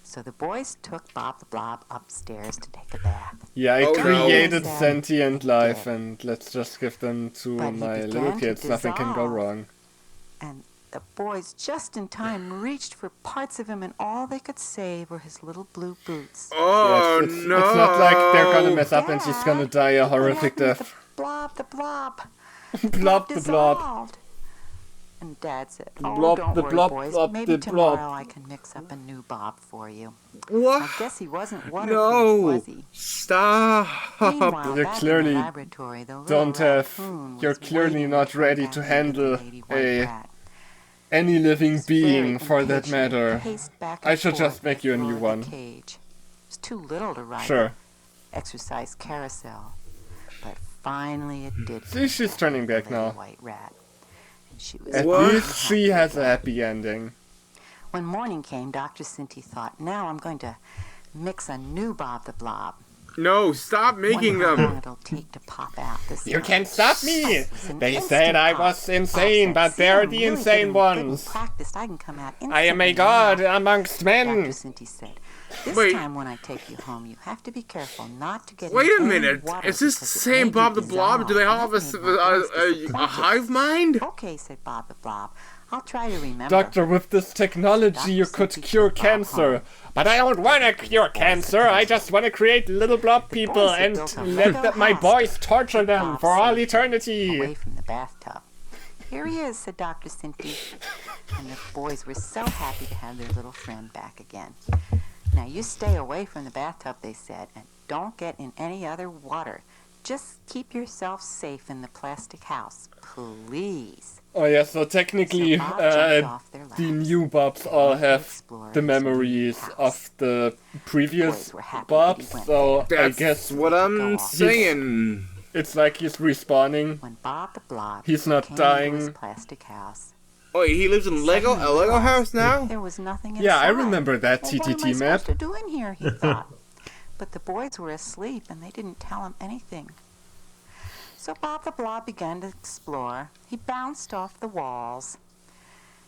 So the boys took Bob the Blob upstairs to take a bath. Yeah, I Oh, no. created Sad. sentient life, did. and let's just give them to But he my began little to kids. Nothing can go dissolve. wrong. And the boys, just in time, reached for parts of him, and all they could save were his little blue boots. Oh, Yeah, it's no. not like they're gonna mess up and she's Dad, gonna die a look what horrific happened to death. The blob, the blob. Blob the blob. dissolved. And Dad said, Blob don't the worry, blob, boys. blob Maybe the blob." tomorrow I can mix up a new Bob for you. What? I guess he wasn't waterproof, No. was he? Stop. Meanwhile, You back in clearly the laboratory, the little don't have- raccoon you're was clearly waiting not to turn ready back to into the handle lady white a rat. Any living He was being, very for that impatient. matter. He paced back I and should just forth make you a on the new floor of one. the cage. It was too little to ride Sure. the exercise carousel, but finally it did. See, she's turning back Lady now. White Rat. And she was At What? least she has a happy ending. When morning came, Dr. Sinti thought, now I'm going to mix a new Bob the Blob. No, stop making Wonder how long them. it'll take to pop out. This You time. can't stop me! It was an They instant said I pop. was Bob insane, said, but "See, they're I'm the really insane getting good and ones. practiced. I can come out I am a instantly god now." amongst Dr. men. Sinti said, this Wait. time when I take you home, you have to be careful not to get Wait in a any minute. water Is this the because it same may be Bob the Blob? Do they all have dissolved. a, That made my boys a disappointed. hive mind? Okay, said Bob the Blob. I'll try to remember. Doctor, with this technology you Dr. could Sinti cure took Bob cancer. home. But I don't wanna cure cancer, I just wanna create little blob people boys had and built a let Lego my house boys torture them Bob for all said, eternity. away from the bathtub. Here he is, said Dr. Sinti. And the boys were so happy to have their little friend back again. Now you stay away from the bathtub, they said, and don't get in any other water. Just keep yourself safe in the plastic house, please. Oh yeah, so technically So Bob jumped off their the laps. new Bobs They all went to have explore the his new memories house. of the previous Boys were happy that Bobs, he went so I That's guess what Go I'm off. saying. it's like he's respawning. When Bob the Blob He's not came into his dying. plastic house, Wait, he lives in a Lego house now? there was nothing inside. Yeah, I remember that Well, what am I TTT map. supposed to do in here, he thought. But the boys were asleep and they didn't tell him anything. So Bob the Blob began to explore. He bounced off the walls.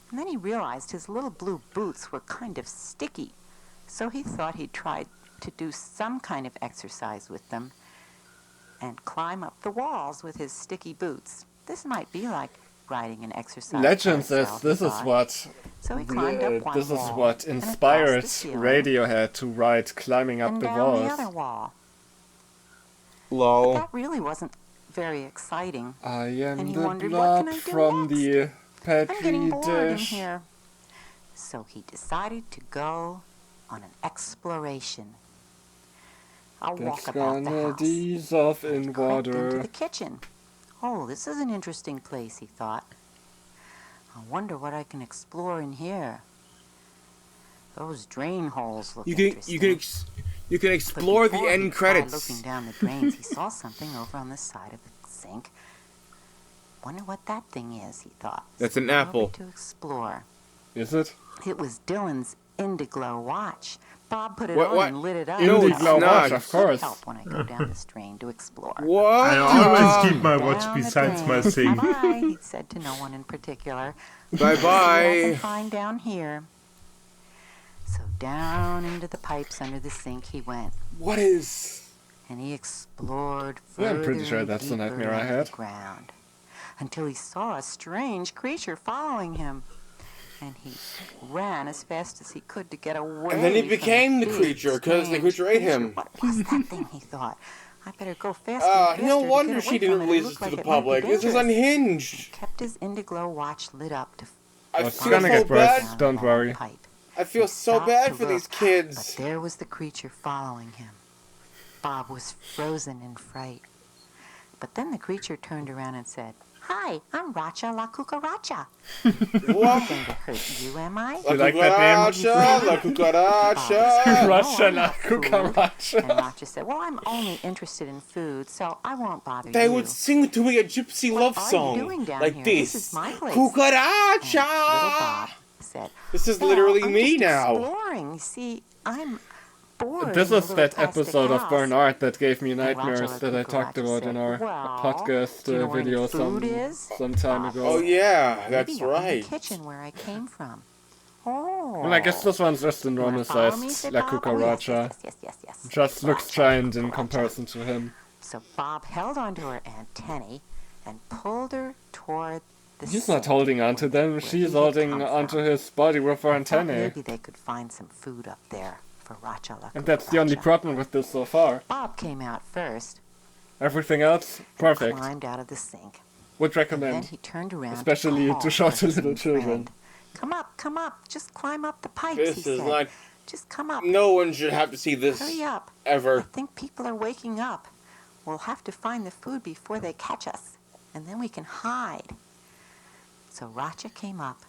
And then he realized his little blue boots were kind of sticky. So he thought he'd try to do some kind of exercise with them. and climb up the walls with his sticky boots. This might be like riding an exercise Legend says carousel, this he is thought. what So he climbed up one this is wall what and inspired across the ceiling Radiohead to write climbing up and the down walls. the other wall. Lol. That really wasn't very exciting. I And am he the wondered, what can blob I do from next? the I'm petri getting bored in dish. here. So he decided to go on an exploration. I'll walk That's about the gonna house. dissolve in He crept into water. the kitchen. Oh, this is an interesting place, he thought. I wonder what I can explore in here. Those drain holes look interesting. You can explore the Before he end tried credits. looking down the drains, he saw something over on the side of the sink. Wonder what that thing is, he thought. That's So an he went over apple. to explore. Is it? It was Dylan's Indiglo watch. Bob put it What- on what? and lit it up. No, Indiglo it's not. watch, of course. Help when I go down this drain to explore. What? I always keep my Down watch the besides my drain. thing. Bye-bye, he said to no one in particular. Bye See what I can bye. find down here. So down into the pipes under the sink he went, What is? and he explored Yeah, I'm further pretty sure and that's the deeper nightmare I into had. the ground, until he saw a strange creature following him. And he ran as fast as he could to get away. And then he from became the big, creature, 'cause the strange creature ate him. What was that thing, he thought? I better go faster and faster No to wonder get she away didn't from it. It release looked this to like the it might be public. This is dangerous. unhinged. Kept his Indiglo watch lit up to I It's feel gonna so get bad. worse, don't worry. pipe. I feel so Stopped bad to for these look, But kids. there was the creature following him. Bob was frozen in fright. But then the creature turned around and said, "Hi, I'm Racha la Cucaracha. What? Going to hurt you, am I?" La You like that name? cucaracha, la cucaracha. Racha I'm la not food." cucaracha. And Racha said, "Well, I'm only interested in food, so I won't bother They you." would sing to me a gypsy love are you song doing down like here? this. This is my place. And little Cucaracha. Bob said, This is "Well, literally I'm me just now. Exploring. You see, I'm bored. This in a is little that plastic episode of house." Bernard that gave me And nightmares Racha that I talked Cucaracha about in said, our "Well, podcast do you know where any video food is?" some time Bob ago. Oh yeah, that's "Maybe up in right. the kitchen where I came from." Oh. Well, I guess this one's just a You normal wanna follow me? sized said La Bob. "Oh, yes, Cucaracha. yes. Just looks Racha, giant in Cucaracha." comparison to him. So Bob held onto her antennae and pulled her toward the He's not sink holding onto them, where she's he had holding come onto from. his body with her He thought antennae. maybe they could find some food up there for Racha la And that's the only Cucaracha. problem with this so far. Bob came out first, Everything else, perfect. climbed out of the sink. Would And then recommend. he turned around Especially to, to call show for to his little new children. friend. Come up, just climb up the pipes, This he is said. not. Just come up. No one should have to see this Hurry up. I ever. think people are waking up. We'll have to find the food before they catch us, and then we can hide. So Racha came up.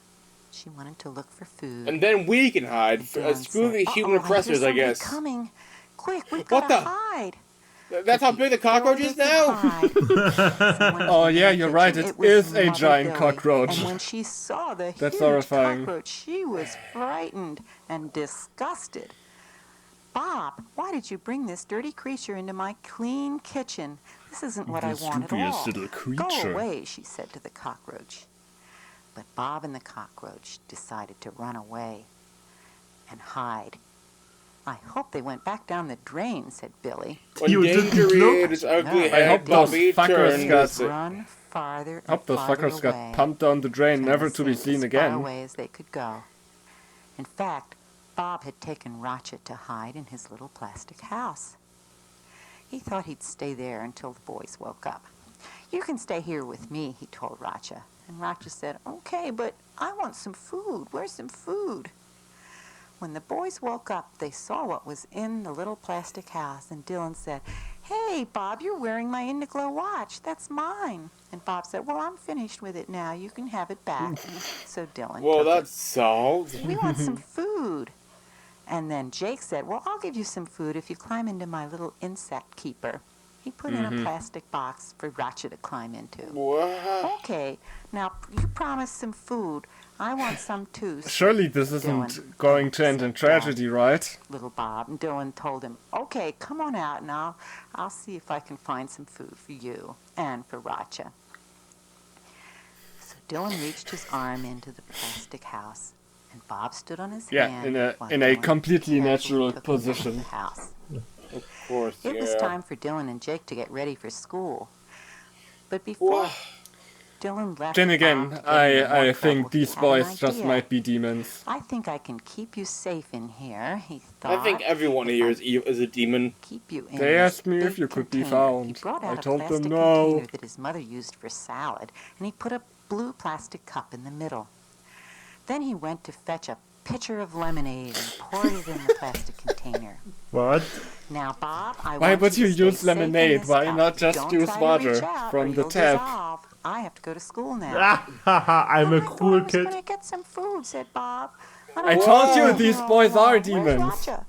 She wanted to look for food. And then we can hide. Dylan Screw said, the human "Uh-oh, I hear oppressors, I somebody guess. Coming. Quick, we've What got to the- hide. That's how big the cockroach is now. Oh, yeah, you're right, it is a giant cockroach. And when she saw the That's huge horrifying. cockroach, she was frightened and disgusted. "Bob, why did you bring this dirty creature into my clean kitchen? This isn't what I want at all. Go away," she said to the cockroach. But Bob and the cockroach decided to run away and hide. "I hope they went back down the drain," said Billy. When You didn't danger look? is ugly No. head, I hope those Bobby fuckers turned. got- Run farther and Hope those farther fuckers got away pumped down the drain, from never the to be sink seen as far again. away as they could go. In fact, Bob had taken Racha to hide in his little plastic house. He thought he'd stay there until the boys woke up. "You can stay here with me," he told Racha. And Racha said, "Okay, but I want some food. Where's some food?" When the boys woke up, they saw what was in the little plastic house, and Dylan said, "Hey, Bob, you're wearing my Indiglo watch. That's mine." And Bob said, "Well, I'm finished with it now. You can have it back." So Dylan Well, took that's solved. it. "We want some food." And then Jake said, "Well, I'll give you some food if you climb into my little insect keeper." He put in a plastic box for Racha to climb into. What? "Okay, now you promised some food. I want some too." Surely this isn't Dylan going to end in sat tragedy, right? little Bob, and Dylan told him, "Okay, come on out, and I'll see if I can find some food for you and for Racha." So Dylan reached his arm into the plastic house, and Bob stood on his Yeah, hand in a while in a Dylan completely carefully natural took him out of position. the house. Of course, It was time for Dylan and Jake to get ready for school. But before Dylan left, Then again, Bob to get into more I trouble, think he these had an boys just idea. might be demons. I think I can keep you safe in here, he thought. I think everyone If here I is a demon. keep you in They this asked me if big you could be container. found. He brought I out a told them plastic no. container that his mother used for salad, and he put a blue plastic cup in the middle. Then he went to fetch a pitcher of lemonade and poured it in the plastic container. What? Now, Bob, I Why want would you you to stay use safe in lemonade? this Why cup. not just Don't use try to water reach out from or the you'll tap? dissolve. I have to go to school now. I'm a I thought cool I was kid. gonna get some food, said Bob. I told you Whoa. these boys are Where's demons. Racha?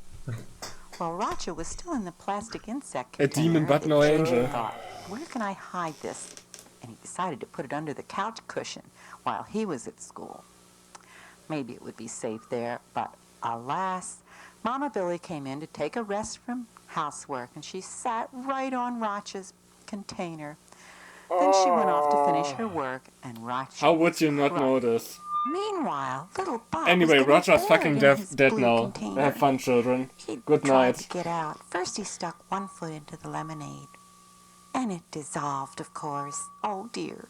Well, Racha was still in the plastic insect A container. demon but that no Jake angel. thought, where can I hide this? And he decided to put it under the couch cushion while he was at school. Maybe it would be safe there, but alas, Mama Billy came in to take a rest from housework, and she sat right on Racha's container. Then she went off to finish her work, and Racha How would was you not crying. know this? Meanwhile, little Bob Anyway, was getting Roger's bored fucking in dead his blue now. container. Have fun, children. He Good tried night. to get out. First he stuck one foot into the lemonade, and it dissolved, of course. Oh dear.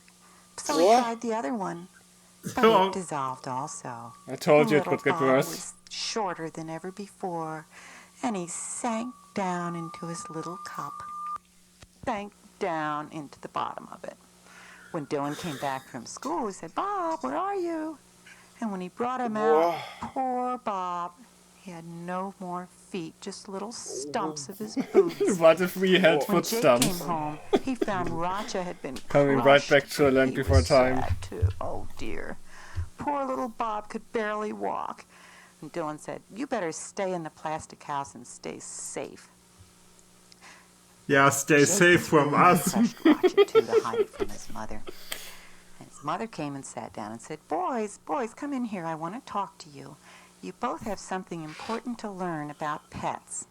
So he tried the other one, but it dissolved also. I told you it Little would get Bob worse. was shorter than ever before, and he sank down into his little cup. Sank down into the bottom of it. When Dylan came back from school, he said, Bob, where are you? And when he brought him out, poor Bob, he had no more feet, just little stumps of his boots. What if we had When Jake footsteps? came home, he found Racha had been Coming right crushed. back to a land He before was time. sad, too. Oh, dear. Poor little Bob could barely walk. And Dylan said, you better stay in the plastic house and stay safe. Yeah, stay Jake safe from us. crushed Racha, too, to hide it from his mother. And his mother came and sat down and said, boys, come in here. I want to talk to you. You both have something important to learn about pets.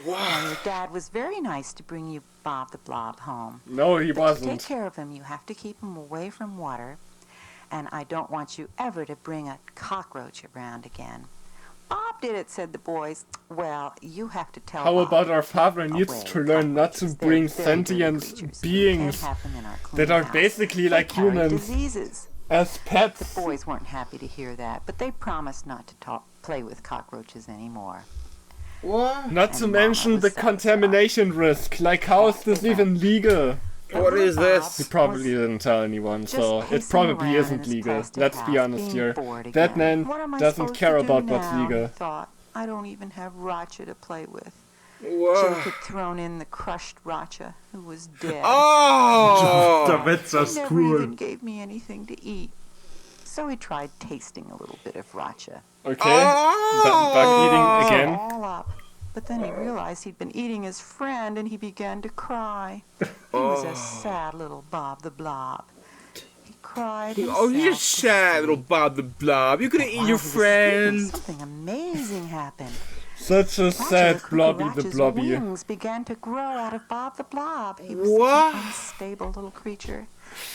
Now, your dad was very nice to bring you Bob the Blob home. No, he But to take wasn't. care of him, you have to keep him away from water. And I don't want you ever to bring a cockroach around again. Bob did it, said the boys. Well, you have to tell How Bob about our father needs away. to learn not to Cockroaches, they're bring very dirty sentient creatures. You can't beings have them in our that clean are house. basically They like carry humans diseases. as The pets? boys weren't happy to hear that, but they promised not to play with cockroaches anymore. What? Not to And Mama mention was the satisfied. contamination risk. Like, how is this even legal? What is He this? probably didn't tell anyone, so it probably isn't legal. Let's be honest here. That man doesn't care about what's legal. Thought, I don't even have Racha to play with. Whoa. Jake had thrown in the crushed Racha, who was dead. Oh! Der Witz He ist never even cool. gave me anything to eat. So he tried tasting a little bit of Racha. Okay? Bug eating again? All up. But then he realized he'd been eating his friend, and he began to cry. He was a sad little Bob the Blob. He cried. Oh, you're himself to sad, little sleep. Bob the Blob. You could eat While your he was sleeping, friend. Something amazing happened. Such a sad Racha, blobby the Racha's blobby. wings began to grow out of Bob the Blob. He was What? such an unstable little creature.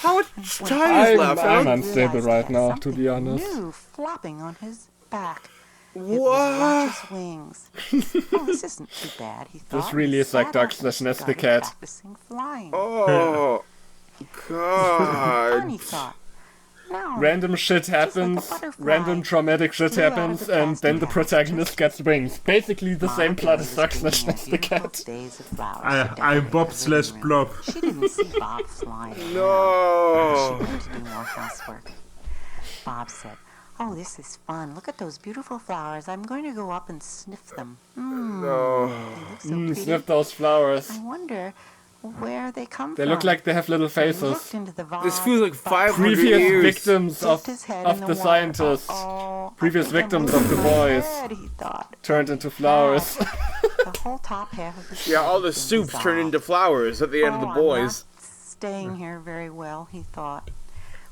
How much When time Bob is I'm- left? I'm huh? unstable realized he right had now, to be something honest. New flopping on his back. It What? was Racha's wings. Oh, this isn't too bad, he thought. This really He is like sat Dark up and Slash Nest the started cat. practicing flying. Oh, God. Funny thought. Now, Random shit happens, butterfly. random traumatic shit Flew out of happens, the and then the plastic protagonist gets wings. Basically the same Mama plot Billy as was Dark spinning Slash a Nest the beautiful cat. vase of flowers I'm decorated Bob the slash living room. Blob. She didn't see Bob flying around. No. She went to do more housework. Bob said, oh, this is fun. Look at those beautiful flowers. I'm going to go up and sniff them. No. They look so pretty. Sniff those flowers. I wonder where they come They from. look like they have little He looked faces. into the This vase, feels like but 500 Previous years. victims dipped his head in of the water. scientists. Uh-oh, I Previous think I'm victims of the losing my boys. head, he thought. Turned into flowers. The whole top half of his Yeah, head all had the been soups turned dissolved. into flowers at the end of the I'm boys. not staying here very well, he thought.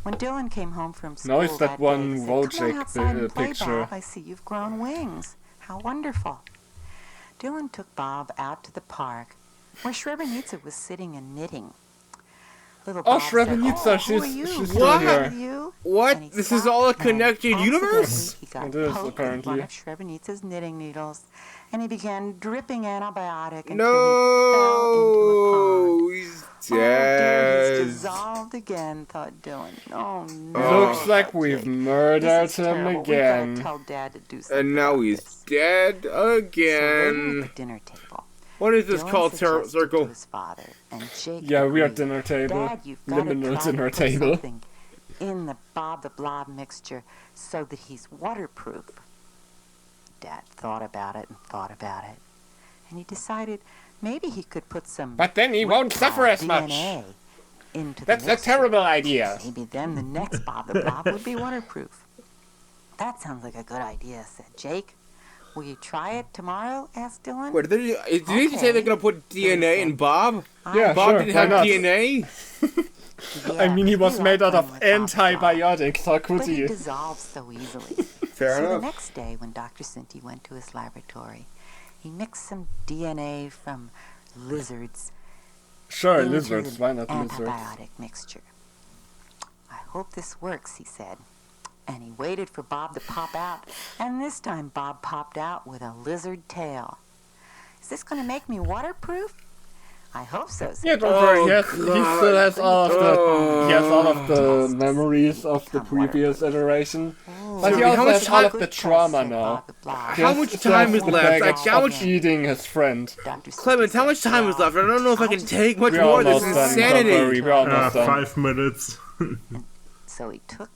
When Dylan came home from school Now it's that day, one he said, "Come on Wojciech outside and play, picture. Bob. I see you've grown wings. How wonderful." Dylan took Bob out to the park, where Srebrenica was sitting and knitting. Little Oh, Bob said, Srebrenica, who are she's you? still Can I here. help you?" What? And he This is stopped, all a and connected universe? accidentally He got It is, poked with apparently. one of Srebrenica's knitting needles, and he began dripping antibiotic until he fell into a pond. No, he's Oh dear, dead. he's dissolved again, thought Dylan. Oh no. Looks like thought we've Jake. murdered This is him terrible. again. We gotta tell Dad to do something And now about he's this. dead So waiting at again. the dinner table, What is this Dylan called, suggested Circle? to his father, and Jake Yeah, we are agreed. dinner table. Dad, you've got to Liminal try dinner to put table. something in the Bob the Blob mixture so that he's waterproof. Dad thought about it, and he decided maybe he could put some But then he won't suffer as much. DNA into That's the a mixture. terrible idea. Maybe then the next Bob the Blob would be waterproof. That sounds like a good idea, said Jake. Will you try it tomorrow? Asked Dylan. Wait, did they just say they're gonna put DNA in Bob? Yeah, Bob sure, didn't why have not? DNA? I mean, he was made out of liked playing with Bob the Blob, antibiotics, how could but he he? dissolves so easily. Fair So the enough. next day, when Dr. Sinti went to his laboratory, he mixed some DNA from lizards Sure, into lizards, the why not lizards? antibiotic mixture. I hope this works, he said. And he waited for Bob to pop out, and this time Bob popped out with a lizard tail. Is this going to make me waterproof? I hope so. Yeah, don't worry, he still has all of the Oh. he has all of the memories of the previous iteration. But he How also much has all time- of the trauma now. How much time is left? Like, how much- eating his friend? Clemens, how much time is left? I don't know if I can take much We're more. This almost is done, don't worry, insanity. we're almost done. 5 minutes. So he took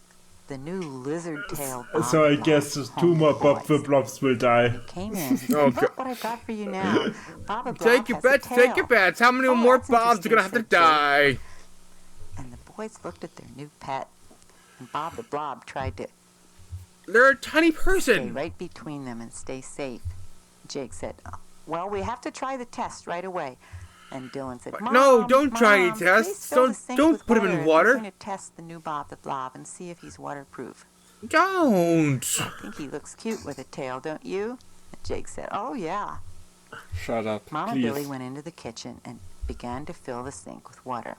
the new lizard tail. So I guess 2 more Bob the Blobs will die. Came in. Oh, Look what I've got for you now. Bob the Blob Take your has a bets, take your tail. bets. How many Oh, more that's Bobs are gonna have to interesting, said Jake. die? And the boys looked at their new pet, and Bob the Blob tried to They're a tiny stay person. right between them and stay safe. Jake said, well, we have to try the test right away. And Dylan said, Mom, No, don't try any Mom, tests. please fill the sink Don't with put him in We're water. going to test the new Bob the Blob and see if he's waterproof. Don't. I think he looks cute with a tail, don't you? And Jake said, oh, yeah. Shut up, Mom and Billy please. went into the kitchen and began to fill the sink with water.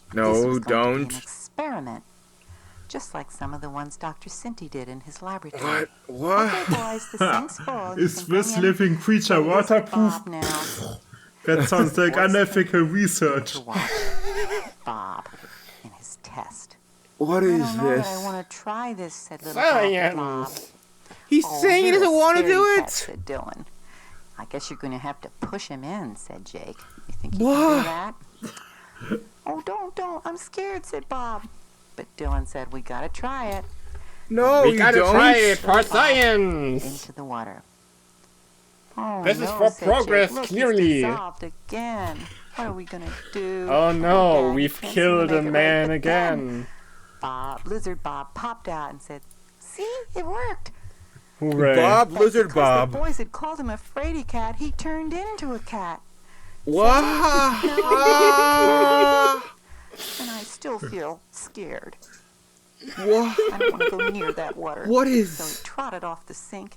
This No, was going to be don't. an experiment, just like some of the ones Dr. Sinti did in his laboratory. What? What? Okay, boys, the sink's full. You Is can bring this in living creature the lizard waterproof? Bob now That sounds like Boys unethical research. to watch Bob in his test. What I is don't know that this? I want to try this, said little Bob the Blob. Science! He's Oh, saying he you're doesn't a want to scaredy do cat, it. said Dylan. I guess you're going to have to push him in, said Jake. You think you can What? do that? Oh, don't. I'm scared, said Bob. But Dylan said, we got to try it. No, We you gotta don't. try it for science! Into the water. Oh, This is no, for said progress, Jake. Look, clearly. He's dissolved again. What are we going to do? Oh no, Dad, we've can't seem to killed a make it right, man but then again. Lizard Bob popped out and said, see, it worked. Hooray. Bob, But Lizard because Bob. the boys had called him a fraidy cat, he turned into a cat. What? And I still feel scared. What? I don't want to go near that water. What So is? he trotted off the sink,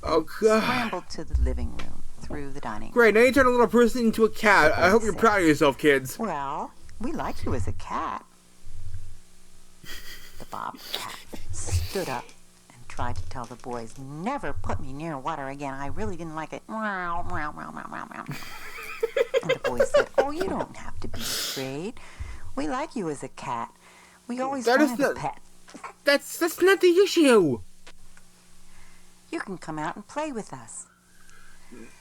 Oh God! scrambled to the living room, through the dining room. Great. Now you turned a little person into a cat. I hope you're proud of yourself, kids. Well, we like you as a cat. The Bob cat stood up and tried to tell the boys, never put me near water again. I really didn't like it. Meow, meow, meow, meow, meow, meow. And the boys said, oh, you don't have to be afraid. We like you as a cat. We always That is wanted a not- pet. That's not the issue. You can come out and play with us.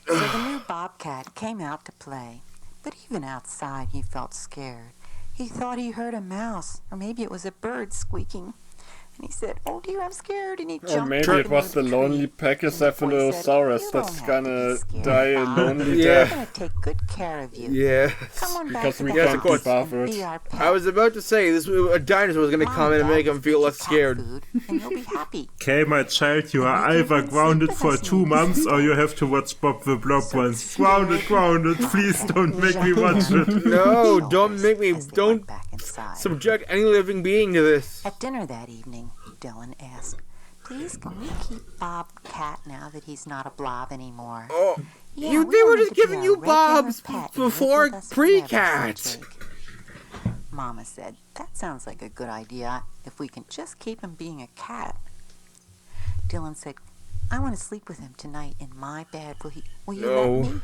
So the new bobcat came out to play. But even outside, he felt scared. He thought he heard a mouse, or maybe it was a bird squeaking. And he said, oh dear, I'm scared. And he Or jumped maybe up it was into the tree. lonely Pachycephalosaurus "You that's don't have to gonna be scared, die a Bob. lonely Yeah. We're death. going to take good care of you. Yeah. Come on back Because to we the can't house be and bothered. be our pet. I was about to say this. A dinosaur was gonna Mom come in and Dad make him will feel feed less you cat scared. food, and you'll be happy. Okay, my child, you are either grounded for 2 months or you have to watch Bob the Blob once. Grounded, please don't make me watch it. No, don't make me. As they Don't went back inside. subject any living being to this. At dinner that evening, Dylan asked, please, can we keep Bob cat now that he's not a blob anymore? Oh, Yeah, you we they were want him just to be giving our you regular Bobs pet and live before with us forever," said pre-cats. Jake. Mama said, that sounds like a good idea if we can just keep him being a cat. Dylan said, I want to sleep with him tonight in my bed. Will you let me?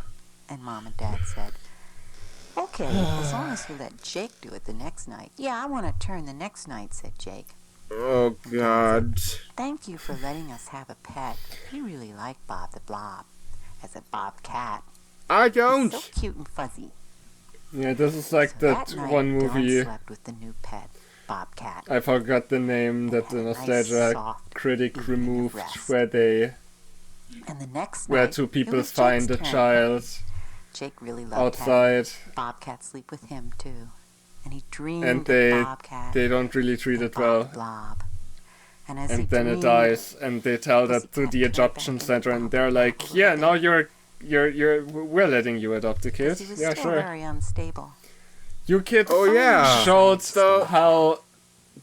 And Mom and Dad said, okay, as long as you let Jake do it the next night. Yeah, I want to turn the next night, said Jake. Oh, God. Thank you for letting us have a pet. We really like Bob the Blob as a bobcat. I don't. He's so cute and fuzzy. Yeah, this is like So that night, one movie. Dylan slept with the new pet, Bobcat. I forgot the name that the Nice, nostalgia soft critic evening of removed, rest. where And the next where night, two it people was find Jake's a turn. child Jake really loved outside, having Bobcat sleep with him too, and he dreamed and of they Bobcat don't really treat and it Bob well. the Blob. And as he And then it dreamed, dies, and they tell that to Pussycat the came adoption back center, into and they're Bob like, the Blob yeah, a now little we're letting you adopt the kid. 'cause he was Yeah, still sure. very unstable. You kids Oh, yeah. showed So- how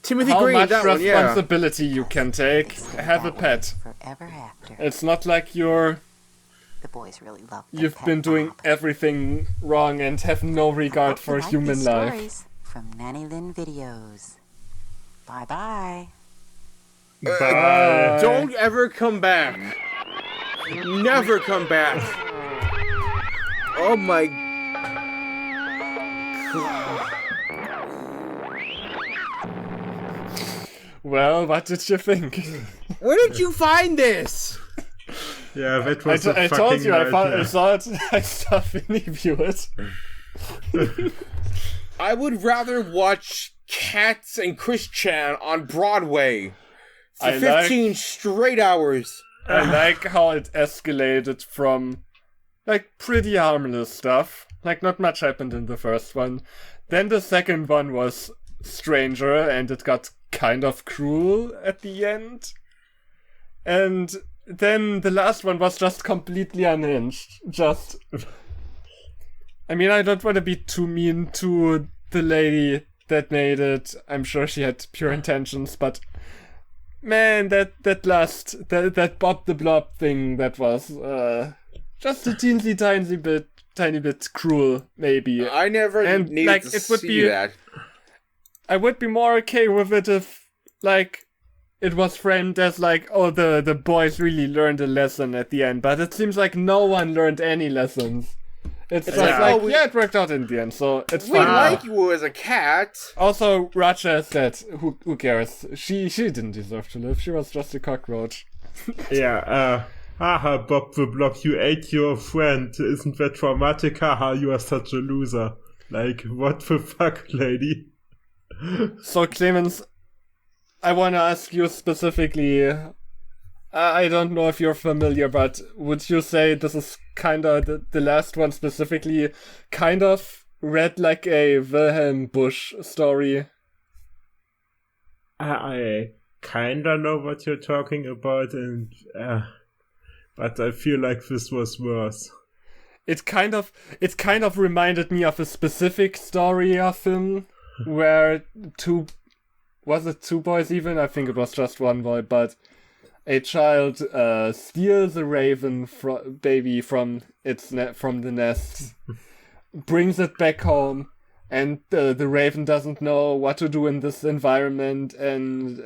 Timothy how Green, much that one, yeah. responsibility you can take. They stayed Have a that way pet. forever after. It's not like The boys really loved their you've pet been doing Bob. everything wrong and have no regard Hope you for like human these life. stories from Nanny Lynn videos. Bye bye. Bye. Don't ever come back. Never come back. Oh my God. Well, what did you think? Where did you find this? Yeah, that I was a told fucking you, I nightmare. saw it, I saw Vinny view it. I would rather watch Cats and Chris Chan on Broadway for I 15 straight hours. I like how it escalated from, like, pretty harmless stuff. Like, not much happened in the first one. Then the second one was stranger, and it got kind of cruel at the end. And then the last one was just completely unhinged. Just... I mean, I don't want to be too mean to the lady that made it. I'm sure she had pure intentions, but... Man, that Bob the Blob thing, that was just a tiny bit cruel, maybe. I never And, needed like, to it would see be- that. I would be more okay with it if, like, it was framed as like, oh, the boys really learned a lesson at the end, but it seems like no one learned any lessons. It's just like, like, oh, we- yeah, it worked out in the end, so it's We fine. like you as a cat. Also, Raja said, who cares? She didn't deserve to live. She was just a cockroach. Yeah, haha, Bob the Blob, you ate your friend. Isn't that traumatic? Haha, you are such a loser. Like, what the fuck, lady? So, Clemens, I want to ask you specifically. I don't know if you're familiar, but would you say this is kind of the last one specifically kind of read like a Wilhelm Busch story? I kinda know what you're talking about, and but I feel like this was worse. It kind of reminded me of a specific story of him where two boys even? I think it was just one boy, but a child steals a raven baby from the nest, brings it back home, and the raven doesn't know what to do in this environment, and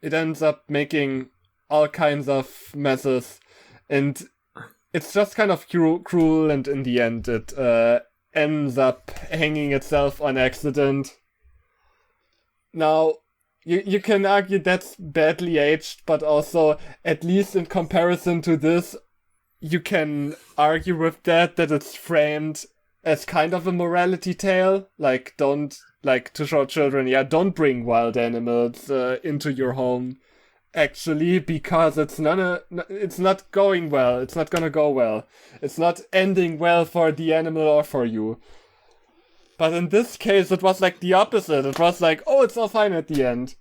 it ends up making all kinds of messes, and it's just kind of cruel, and in the end it ends up hanging itself on accident. Now, you can argue that's badly aged, but also, at least in comparison to this, you can argue with that it's framed as kind of a morality tale. Like, don't, like, to show children, don't bring wild animals into your home, actually, because it's not going well. It's not gonna go well. It's not ending well for the animal or for you. But in this case, it was like the opposite. It was like, oh, it's all fine at the end.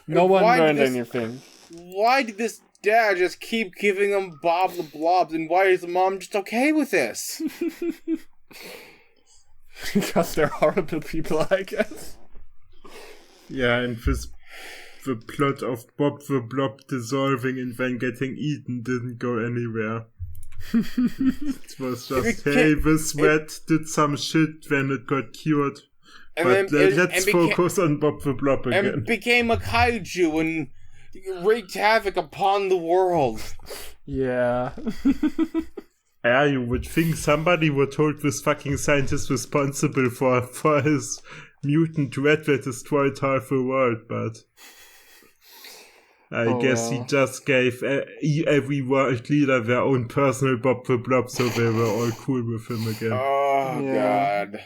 No one Why did learned this- anything. Why did this dad just keep giving him Bob the Blobs, and why is the mom just okay with this? Because they're horrible people, I guess. Yeah, and the plot of Bob the Blob dissolving and then getting eaten didn't go anywhere. It was just, hey, this rat did some shit when it got cured. But let's focus on Bob the Blob again. And became a kaiju and wreaked havoc upon the world. Yeah. Yeah, you would think somebody would hold this fucking scientist responsible for his mutant rat that destroyed half the world, but I guess he just gave every world leader their own personal Bob the Blob, so they were all cool with him again. Oh, God.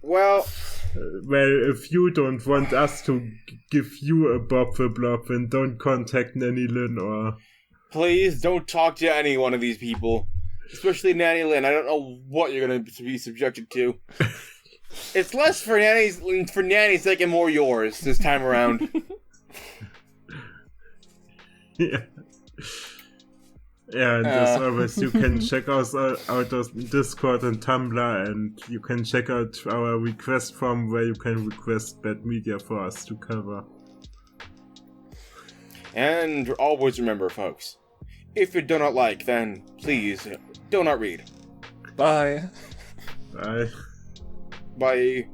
Well, if you don't want us to give you a Bob the Blob, then don't contact Nanny Lynn or... Please don't talk to any one of these people. Especially Nanny Lynn. I don't know what you're going to be subjected to. It's less for Nanny's sake and more yours this time around. Yeah. Yeah, and as always, you can check us out on Discord and Tumblr, and you can check out our request form where you can request bad media for us to cover. And always remember, folks, if you do not like, then please do not read. Bye. Bye. Bye.